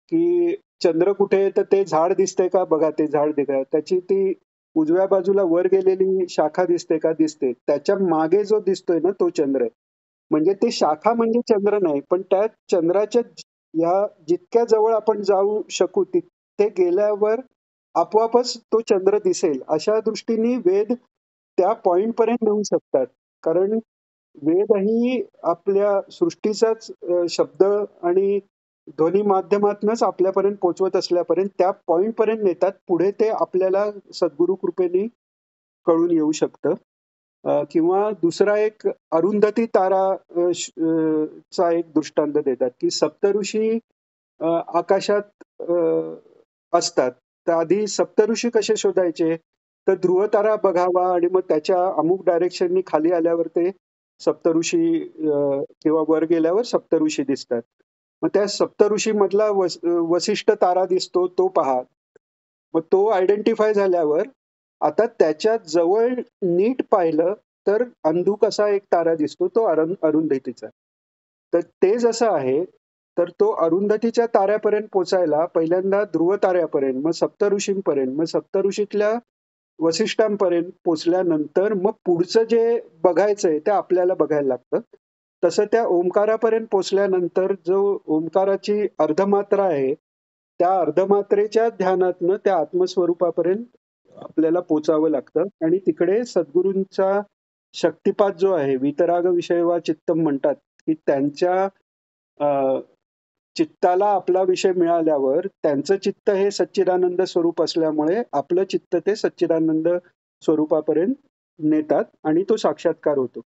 की चंद्र कुठे आहे तर ते झाड दिसतंय का बघा, ते झाड दिसतंय. त्याची ती उजव्या बाजूला वर गेलेली शाखा दिसते का? दिसते. त्याच्या मागे जो दिसतोय ना तो चंद्र आहे. म्हणजे ते शाखा म्हणजे चंद्र नाही, पण त्या चंद्राच्या या जितक्या जवळ आपण जाऊ शकू तिथे गेल्यावर आपोआपच तो चंद्र दिसेल. अशा दृष्टीने वेद त्या पॉइंटपर्यंत नेऊ शकतात. कारण वेद ही आपल्या सृष्टीचाच शब्द आणि ध्वनी माध्यमातूनच आपल्यापर्यंत पोहोचवत असल्यापर्यंत त्या पॉइंटपर्यंत नेतात. पुढे ते आपल्याला सद्गुरू कृपेने कळून येऊ शकतं. किंवा दुसरा एक अरुंधती तारा चा एक दृष्टांत देतात, की सप्तऋषी आकाशात असतात. तर आधी सप्तऋषी कसे शोधायचे? तर ध्रुवतारा बघावा आणि मग त्याच्या अमुक डायरेक्शननी खाली आल्यावर ते सप्तऋषी किंवा वर गेल्यावर सप्तऋषी दिसतात. मग त्या सप्तऋषीमधला वसिष्ठ तारा दिसतो, तो पहा. मग तो आयडेंटिफाय झाल्यावर आता त्याच्या जवळ नीट पाहिलं तर अंधुक असा एक तारा दिसतो, तो अरुंधतीचा. तर ते जसं आहे, तर तो अरुंधतीच्या ताऱ्यापर्यंत पोचायला पहिल्यांदा ध्रुव ताऱ्यापर्यंत, मग सप्तऋषींपर्यंत, मग सप्तऋषीतल्या वसिष्ठांपर्यंत पोचल्यानंतर मग पुढचं जे बघायचंय ते आपल्याला बघायला लागतं. तसं त्या ओंकारापर्यंत पोचल्यानंतर जो ओंकाराची अर्धमात्रा आहे, त्या अर्धमात्रेच्या ध्यानातनं त्या आत्मस्वरूपापर्यंत आपल्याला पोचावं लागतं आणि तिकडे सद्गुरूंचा शक्तिपात जो आहे, वितराग विषय वा चित्तम म्हणतात, की त्यांच्या अ, चित्ताला आपला विषय मिळाल्यावर त्यांचं चित्त हे सच्चिदानंद स्वरूप असल्यामुळे आपलं चित्त ते सच्चिदानंद स्वरूपापर्यंत नेतात आणि तो साक्षात्कार होतो.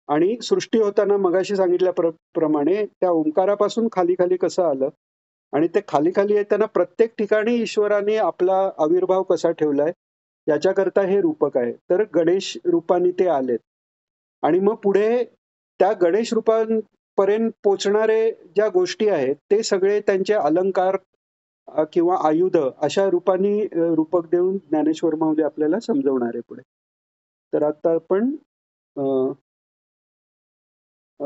आणि सृष्टी होताना मगाशी सांगितल्याप्रमाणे त्या ओंकारापासून खाली खाली कसं आलं आणि ते खाली खाली येताना प्रत्येक ठिकाणी ईश्वराने आपला आविर्भाव कसा ठेवलाय याच्याकरता हे रूपक आहे. तर गणेश रूपाने ते आलेत आणि मग पुढे त्या गणेश रूपांपर्यंत पोचणारे ज्या गोष्टी आहेत ते सगळे त्यांचे अलंकार किंवा आयुध अशा रूपाने रूपक देऊन ज्ञानेश्वर माऊली आपल्याला समजवणार आहे पुढे. तर आता आपण अ, अ,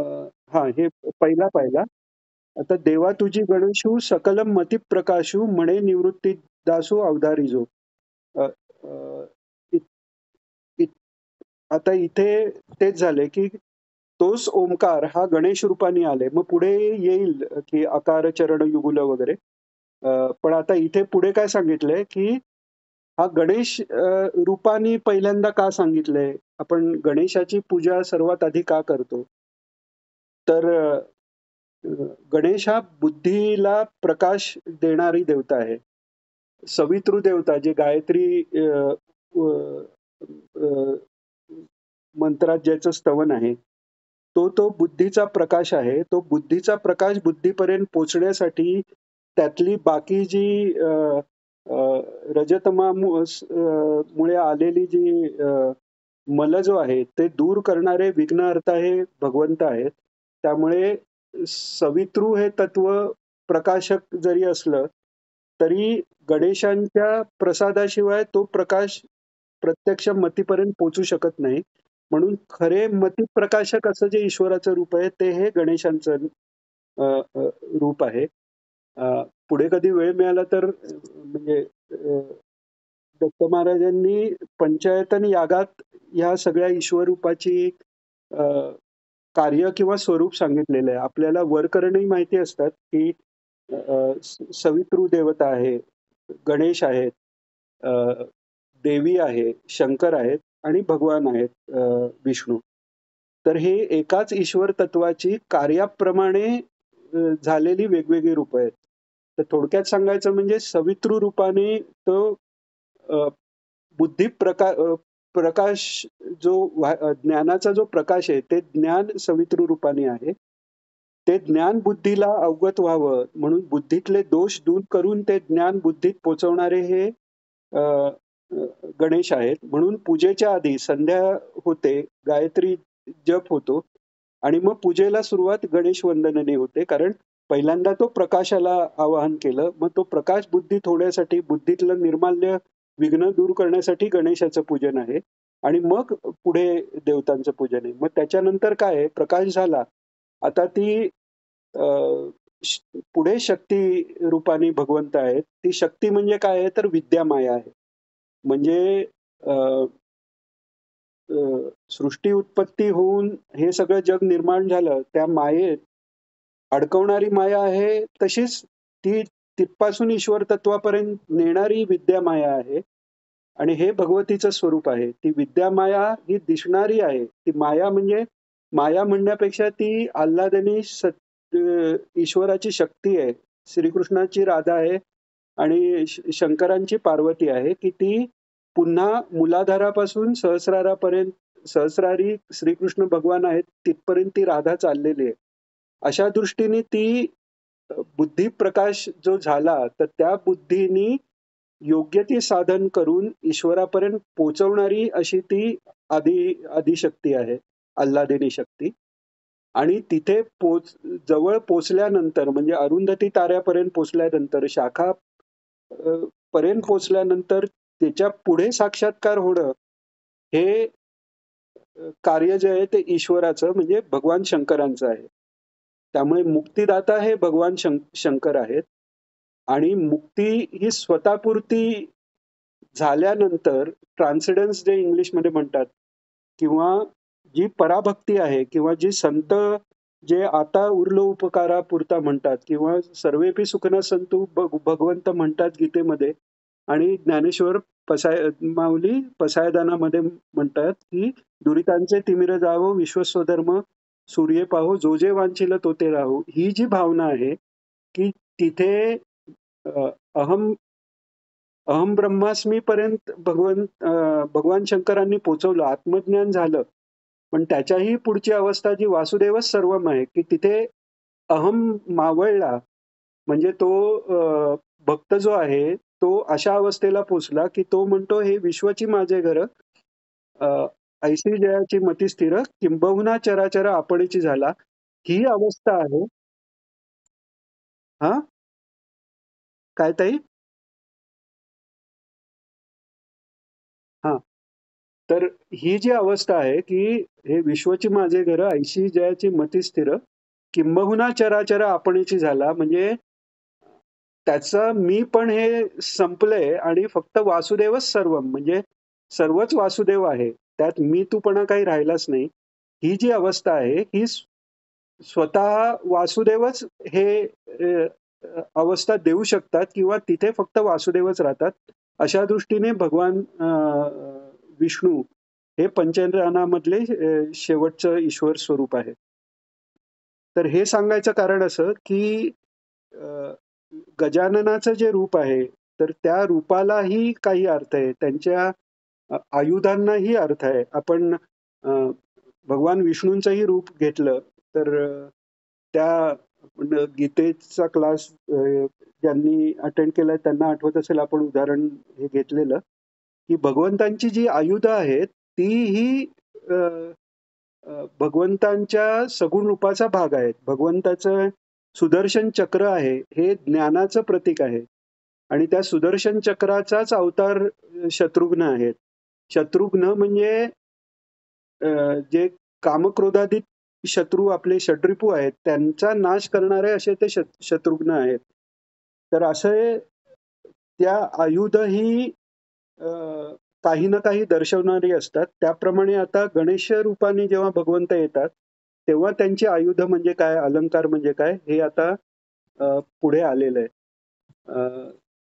हां, हे पहिला पाहिला. आता देवा तुझी गणेशू सकलम मती प्रकाशू म्हणे निवृत्ती दासू अवधारी जो. अ, अ, इत- इत- आता इथे तेच झाले की तोच ओंकार हा गणेश रूपाने आले. मग पुढे येईल की आकार चरण युगुल वगैरे. पण आता इथे पुढे काय सांगितलंय की हा गणेश रूपाने पहिल्यांदा का सांगितलंय? आपण गणेशाची पूजा सर्वात आधी का करतो? तर गणेश हा बुद्धीला प्रकाश देणारी देवता आहे. सवितृ देवता जे गायत्री अ, अ, मंत्रात ज्याचं स्तवन आहे, तो बुद्धीचा प्रकाश आहे. तो बुद्धीचा प्रकाश बुद्धीपर्यंत पोहोचण्यासाठी त्यातली बाकी जी अ, मुळे आलेली जी मल जो आहे, ते दूर करणारे विघ्नहर्ता हे भगवंत आहेत. त्यामुळे सवितृ हे तत्व प्रकाशक जरी असलं, तरी गणेशांच्या प्रसादाशिवाय तो प्रकाश प्रत्यक्ष मतीपर्यंत पोहोचू शकत नाही. म्हणून खरे मतिप्रकाशक असं जे ईश्वराचं रूप आहे, ते हे गणेशांचं अ, अ, रूप आहे. पुढे कधी वेळ मिळाला तर म्हणजे दत्त महाराजांनी पंचायतन यागात ह्या सगळ्या ईश्वर रूपाची अ, कार्य किंवा स्वरूप सांगितलेलं आहे. आपल्याला वरकरणही माहिती असतात, की सवितृ देवता आहे, गणेश आहेत, अ, देवी आहे, शंकर आहेत आणि भगवान आहेत विष्णू. तर हे एकाच ईश्वर तत्वाची कार्याप्रमाणे झालेली वेगवेगळी रूपं आहेत. तर थोडक्यात सांगायचं म्हणजे सवितृ रूपाने तो अ, बुद्धी प्रकाश जो ज्ञानाचा जो प्रकाश आहे, ते ज्ञान सवितृ रूपाने आहे. ते ज्ञान बुद्धीला अवगत व्हावं म्हणून बुद्धीतले दोष दूर करून ते ज्ञान बुद्धीत पोहोचवणारे हे अ, अ, गणेश आहेत. म्हणून पूजेच्या आधी संध्या होते, गायत्री जप होतो आणि मग पूजेला सुरुवात गणेश वंदनेने होते. कारण पहिल्यांदा तो प्रकाशाला आवाहन केलं. मग तो प्रकाश बुद्धीत होण्यासाठी, बुद्धीतलं निर्माल्य, विघ्न दूर करण्यासाठी गणेशाचं पूजन आहे. आणि मग पुढे देवतांचं पूजन आहे. मग त्याच्यानंतर काय आहे, प्रकाश झाला. आता ती अ, पुढे शक्ती रूपाने भगवंत आहेत. ती शक्ती म्हणजे काय आहे, तर विद्या माया आहे. म्हणजे अ, सृष्टी उत्पत्ती होऊन हे सगळं जग निर्माण झालं. त्या मायेत अडकवणारी माया आहे, तशीच ती तिथपासून ईश्वर तत्वापर्यंत नेणारी विद्या माया आहे. आणि हे भगवतीचं स्वरूप आहे. ती विद्या माया ही दिसणारी आहे. ती माया म्हणजे माया म्हणण्यापेक्षा ती आल्हादनी ईश्वराची शक्ती आहे. श्रीकृष्णाची राधा आहे आणि शंकरांची पार्वती आहे, की ती पुन्हा मूलाधारापासून सहस्रारापर्यंत, सहस्रारी श्रीकृष्ण भगवान आहेत तिथपर्यंत ती राधा चाललेली आहे. अशा दृष्टीने ती बुद्धी प्रकाश जो झाला, तर त्या बुद्धीनी योग्य ती साधन करून ईश्वरापर्यंत पोहोचवणारी अशी ती आदिशक्ती आहे, आल्हादिनी शक्ती. आणि तिथे जवळ पोचल्यानंतर म्हणजे अरुंधती ताऱ्यापर्यंत पोचल्यानंतर, शाखा पर्यंत पोचल्यानंतर त्याच्या पुढे साक्षात्कार होणं हे कार्य जे आहे ते ईश्वराचं म्हणजे भगवान शंकरांचं आहे. त्यामुळे मुक्तिदाता हे भगवान शंकर आहेत. आणि मुक्ती ही स्वतःपुरती झाल्यानंतर ट्रान्सेंडन्स जे इंग्लिशमध्ये म्हणतात, किंवा जी पराभक्ती आहे, किंवा जी संत जे आता उरलो उपकारापुरता म्हणतात, किंवा सर्वेपी सुखना संतू भगवंत म्हणतात गीतेमध्ये, आणि ज्ञानेश्वर माऊली पसायदानामध्ये म्हणतात, की दुरितांचे तिमिर जावो विश्वस्वधर्म सूर्य पाहो जो जे वांछिल तो ते राहो. ही जी भावना आहे की तिथे अहम अहम ब्रह्मास्मी पर्यंत भगवान शंकरांनी पोचवलं, आत्मज्ञान झालं. पण त्याच्याही पुढची अवस्था जी वासुदेवच सर्वम आहे, की तिथे अहम मावळला. म्हणजे तो भक्त जो आहे तो अशा अवस्थेला पोचला, की तो म्हणतो हे विश्वची माझे घर, ऐशी जयाची मती स्थिर, किंबहुना चराचर आपणीची झाला. ही अवस्था आहे. हा, काय ताई? हा, तर ही जी अवस्था आहे, की हे विश्वची माझे घर, ऐशी जयाची मती स्थिर, किंबहुना चराचर आपणीची झाला. म्हणजे त्याचं मी पण हे संपलंय आणि फक्त वासुदेवच सर्व, म्हणजे सर्वच वासुदेव आहे. त्यात मी तूपणा काही राहिलाच नाही. ही जी अवस्था आहे ही स्वतः वासुदेवच हे अवस्था देऊ शकतात, किंवा तिथे फक्त वासुदेवच राहतात. अशा दृष्टीने भगवान विष्णू हे पंचरानामधले शेवटचं ईश्वर स्वरूप आहे. तर हे सांगायचं कारण असं, की गजाननाचं जे रूप आहे, तर त्या रूपालाही काही अर्थ आहे. त्यांच्या आयुधांनाही अर्थ आहे. आपण भगवान विष्णूंचंही रूप घेतलं तर त्या गीतेचा क्लास ज्यांनी अटेंड केलाय त्यांना आठवत असेल, आपण उदाहरण हे घेतलेलं, की भगवंतांची जी आयुध आहेत ती ही भगवंतांच्या सगुण रूपाचा भाग आहेत. भगवंताचं सुदर्शन चक्र आहे, हे ज्ञानाचं प्रतीक आहे. आणि त्या सुदर्शन चक्राचाच अवतार शत्रुघ्न आहेत. शत्रुघ्न म्हणजे जे कामक्रोधाधिक शत्रू आपले षड्रिपू आहेत, त्यांचा नाश करणारे असे ते शत्रुघ्न आहेत. तर असे त्या आयुध ही काही ना काही दर्शवणारी असतात. त्याप्रमाणे आता गणेश रूपाने जेव्हा भगवंत येतात, तेव्हा त्यांची आयुध म्हणजे काय, अलंकार म्हणजे काय, हे आता पुढे आलेलं आहे.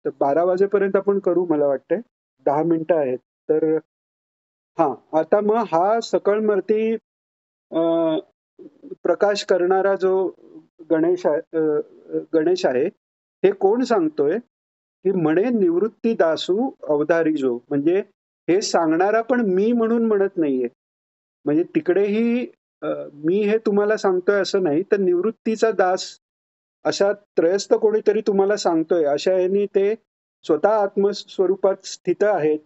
तर 12 वाजेपर्यंत आपण करू मला वाटतंय. 10 मिनिटं आहेत. तर हां, आता मग हा सकळमर्ती प्रकाश करणारा जो गणेश आहे, हे कोण सांगतोय, की म्हणे निवृत्ती दासू अवधारी जो. म्हणजे हे सांगणारा पण मी म्हणून म्हणत नाहीये. म्हणजे तिकडेही मी हे तुम्हाला सांगतोय असं नाही, तर निवृत्तीचा दास अशा त्रयस्थ कोणीतरी तुम्हाला सांगतोय, अशा यांनी ते स्वतः आत्मस्वरूपात स्थित आहेत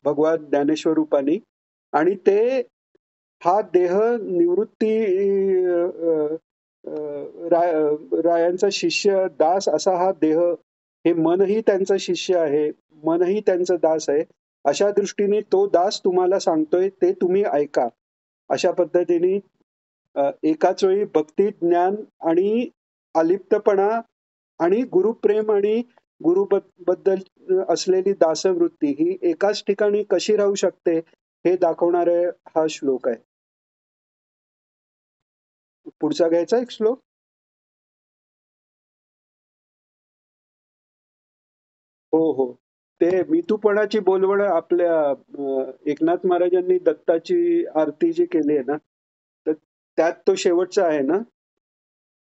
भगवान ज्ञानेश्वर रूपानी. आणि ते हा देह निवृत्ती रायांचा शिष्य दास असा हा देह, हे मनही त्यांचं शिष्य आहे, मनही त्यांचं दास आहे. अशा दृष्टीने तो दास तुम्हाला सांगतोय ते तुम्ही ऐका. अशा पद्धतीने एकाच वेळी भक्ती, ज्ञान आणि अलिप्तपणा आणि गुरुप्रेम आणि बद्दल असलेली दासवृत्ती ही एकाच ठिकाणी कशी राहू शकते हे दाखवणारे हा श्लोक आहे. पुढचा घ्यायचा एक श्लोक. हो, हो. ते मितूपणाची बोलवणं आपल्या एकनाथ महाराजांनी दत्ताची आरती जी केली आहे ना, तर त्यात तो शेवटचा आहे ना,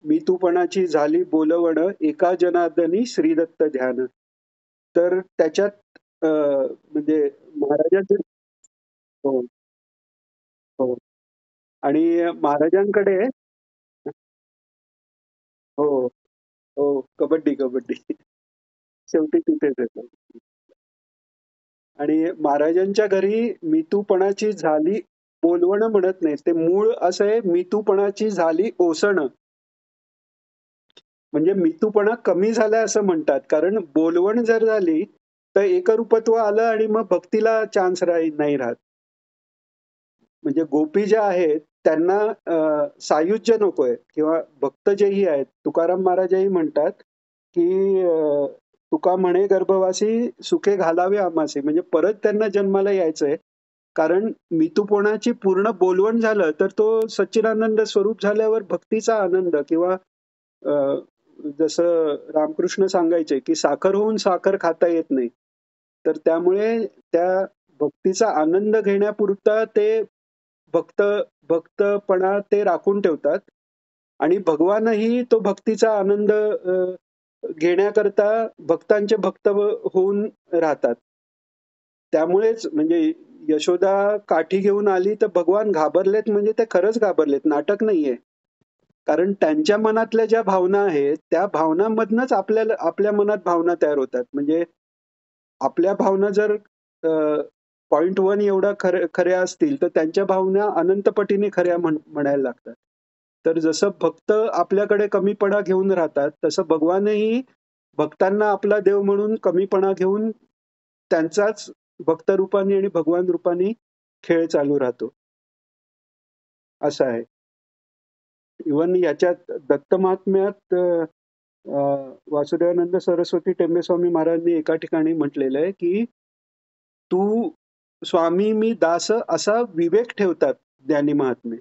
मितूपणाची झाली बोलवणं एका जनार्दनी श्रीदत्त ध्यान. तर त्याच्यात म्हणजे महाराजांचे हो, हो. आणि महाराजांकडे हो, हो. कबड्डी, कबड्डी. शेवटी तिथेच येतो. आणि महाराजांच्या घरी मितूपणाची झाली बोलवणं म्हणत नाही. ते मूळ असं आहे, मितूपणाची झाली ओसणं. म्हणजे मितूपणा कमी झालाय असं म्हणतात. कारण बोलवण जर झाली, तर एकरूपत्व आलं आणि मग भक्तीला चान्स नाही राहत. म्हणजे गोपी ज्या आहेत, त्यांना सायुज्य नकोय किंवा भक्त जेही आहेत, तुकाराम महाराजही म्हणतात, की तुका म्हणे गर्भवासी सुखे घालावे आम्हासी. म्हणजे परत त्यांना जन्माला यायचंय. कारण मितूपणाची पूर्ण बोलवण झालं, तर तो सच्चिदानंद स्वरूप झाल्यावर भक्तीचा आनंद किंवा अ, जसं रामकृष्ण सांगायचे, की साखर होऊन साखर खाता येत नाही. तर त्यामुळे त्या भक्तीचा आनंद घेण्यापुरता ते भक्त भक्तपणा ते राखून ठेवतात आणि भगवानही तो भक्तीचा आनंद घेण्याकरता भक्तांचे भक्त होऊन राहतात. त्यामुळेच म्हणजे यशोदा काठी घेऊन आली तर भगवान घाबरलेत म्हणजे ते खरंच घाबरलेत, नाटक नाहीये. कारण त्यांच्या मनातल्या ज्या भावना आहेत, त्या भावनांमधनंच आपल्या मनात भावना तयार होतात. म्हणजे आपल्या भावना जर अ, 0.1 एवढ्या खऱ्या असतील, तर त्यांच्या भावना अनंत पटीने खऱ्या म्हणायला लागतात. तर जसं भक्त आपल्याकडे कमीपणा घेऊन राहतात, तसं भगवानही भक्तांना आपला देव म्हणून कमीपणा घेऊन त्यांचाच भक्त रूपाने आणि भगवान रूपाने खेळ चालू राहतो. असं आहे. इव्हन याच्यात दत्त महात्म्यात अ, वासुदेवानंद सरस्वती टेंबेस्वामी महाराजांनी एका ठिकाणी म्हटलेलं आहे, की "तू स्वामी मी दास" असा विवेक ठेवतात ज्ञानी महात्मे.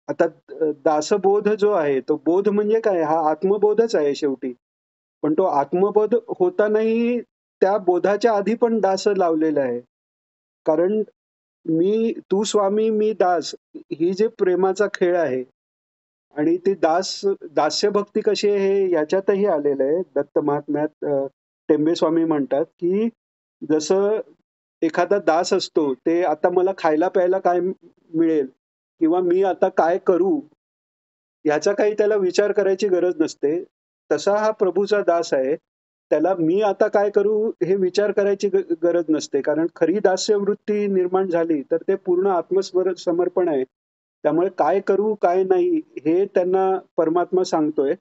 आता दासबोध जो आहे, तो बोध म्हणजे काय? हा आत्मबोधच आहे शेवटी. पण तो आत्मबोध होतानाही त्या बोधाच्या आधी पण दास लावलेला आहे. कारण तू स्वामी मी दास ही जे प्रेमाचा खेळ आहे आणि ती दास्यभक्ती कशी आहे हे याच्यातही आलेलं आहे. दत्त महात्म्यात टेंबे स्वामी म्हणतात, की जसं एखादा दास असतो, ते आता मला खायला प्यायला काय मिळेल किंवा मी आता काय करू ह्याचा काही त्याला विचार करायची गरज नसते. तसा हा प्रभूचा दास आहे. त्याला मी आता काय करू हे विचार करायची गरज नसते. कारण खरी दास्यवृत्ती निर्माण झाली तर ते पूर्ण समर्पण आहे. त्यामुळे काय करू काय नाही हे त्यांना परमात्मा सांगतोय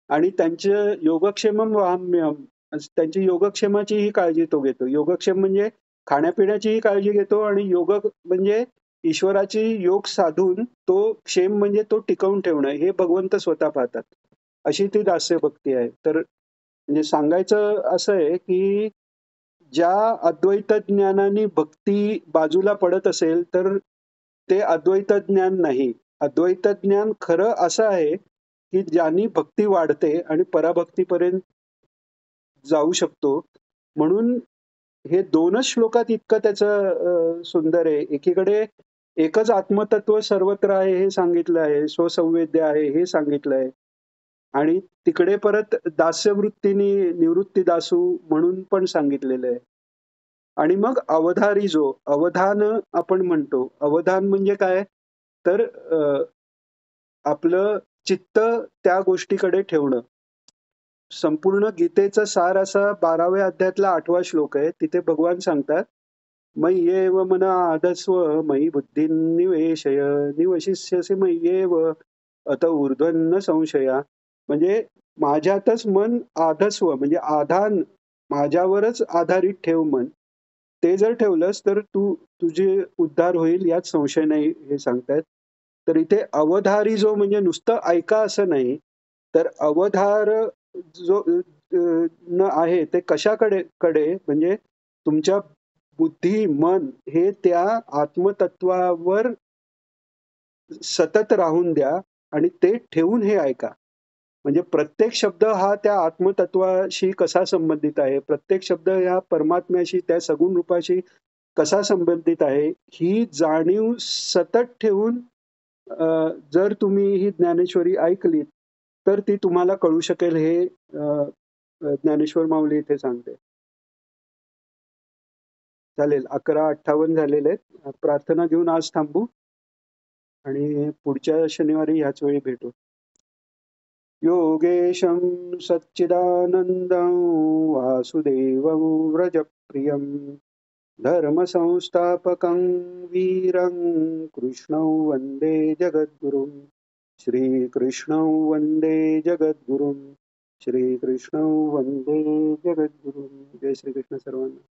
आणि त्यांचं योगक्षेमम वहाम्यहम त्यांची योगक्षेमाचीही काळजी तो घेतो. योगक्षेम म्हणजे खाण्यापिण्याचीही काळजी घेतो आणि योग म्हणजे ईश्वराची योग साधून तो क्षेम म्हणजे तो टिकवून ठेवणं हे भगवंत स्वतः पाहतात. अशी ती दास्य भक्ती आहे. तर म्हणजे सांगायचं असं आहे, की ज्या अद्वैत ज्ञानाने भक्ती बाजूला पडत असेल, तर ते अद्वैत ज्ञान नाही. अद्वैत ज्ञान खरं असं आहे, की ज्यानी भक्ती वाढते आणि पराभक्तीपर्यंत जाऊ शकतो. म्हणून हे 2च श्लोकात इतकं त्याचं सुंदर आहे. एकीकडे एकच आत्मतत्व सर्वत्र आहे हे सांगितलं आहे. स्वसंवेद्य आहे हे सांगितलं आहे. आणि तिकडे परत दास्यवृत्तीने निवृत्ती दासू म्हणून पण सांगितलेलं आहे. आणि मग अवधारी जो अवधान आपण म्हणतो. अवधान म्हणजे काय? तर आपलं चित्त त्या गोष्टीकडे ठेवणं. संपूर्ण गीतेचा सार असा 12व्या अध्यायातला 8वा श्लोक आहे. तिथे भगवान सांगतात, "मय्येव मन आधस्व मयि बुद्धिं निवेशय निवशिष्यसि मय्येव अत ऊर्ध्वन्न संशया. म्हणजे माझ्यातच मन आधस्व म्हणजे आधान माझ्यावरच आधारित ठेव मन. ते जर ठेवलंस तर तुझे उद्धार होईल यात संशय नाही हे सांगतायत. तर इथे अवधारी जो म्हणजे नुसतं ऐका असं नाही, तर अवधार जो न आहे ते कशाकडे म्हणजे तुमच्या बुद्धी, मन हे त्या आत्मतत्वावर सतत राहून द्या आणि ते ठेवून हे ऐका. म्हणजे प्रत्येक शब्द हा त्या आत्मतत्वाशी कसा संबंधित आहे, प्रत्येक शब्द या परमात्म्याशी, त्या सगुण रूपाशी कसा संबंधित आहे, ही जाणीव सतत ठेवून जर तुम्ही ही ज्ञानेश्वरी ऐकलीत, तर ती तुम्हाला कळू शकेल हे ज्ञानेश्वर माऊली इथे सांगते. चालेल 11:58 झालेले आहेत. प्रार्थना घेऊन आज थांबू आणि पुढच्या शनिवारी ह्याच वेळी भेटू. योगेशं सच्चिदानन्दं वासुदेवं व्रजप्रियं धर्मसंस्थापकं वीरं कृष्णं वन्दे जगद्गुरुं श्रीकृष्णं वन्दे जगद्गुरुं श्रीकृष्णं वन्दे जगद्गुरुं. जय श्रीकृष्ण सर्वांना.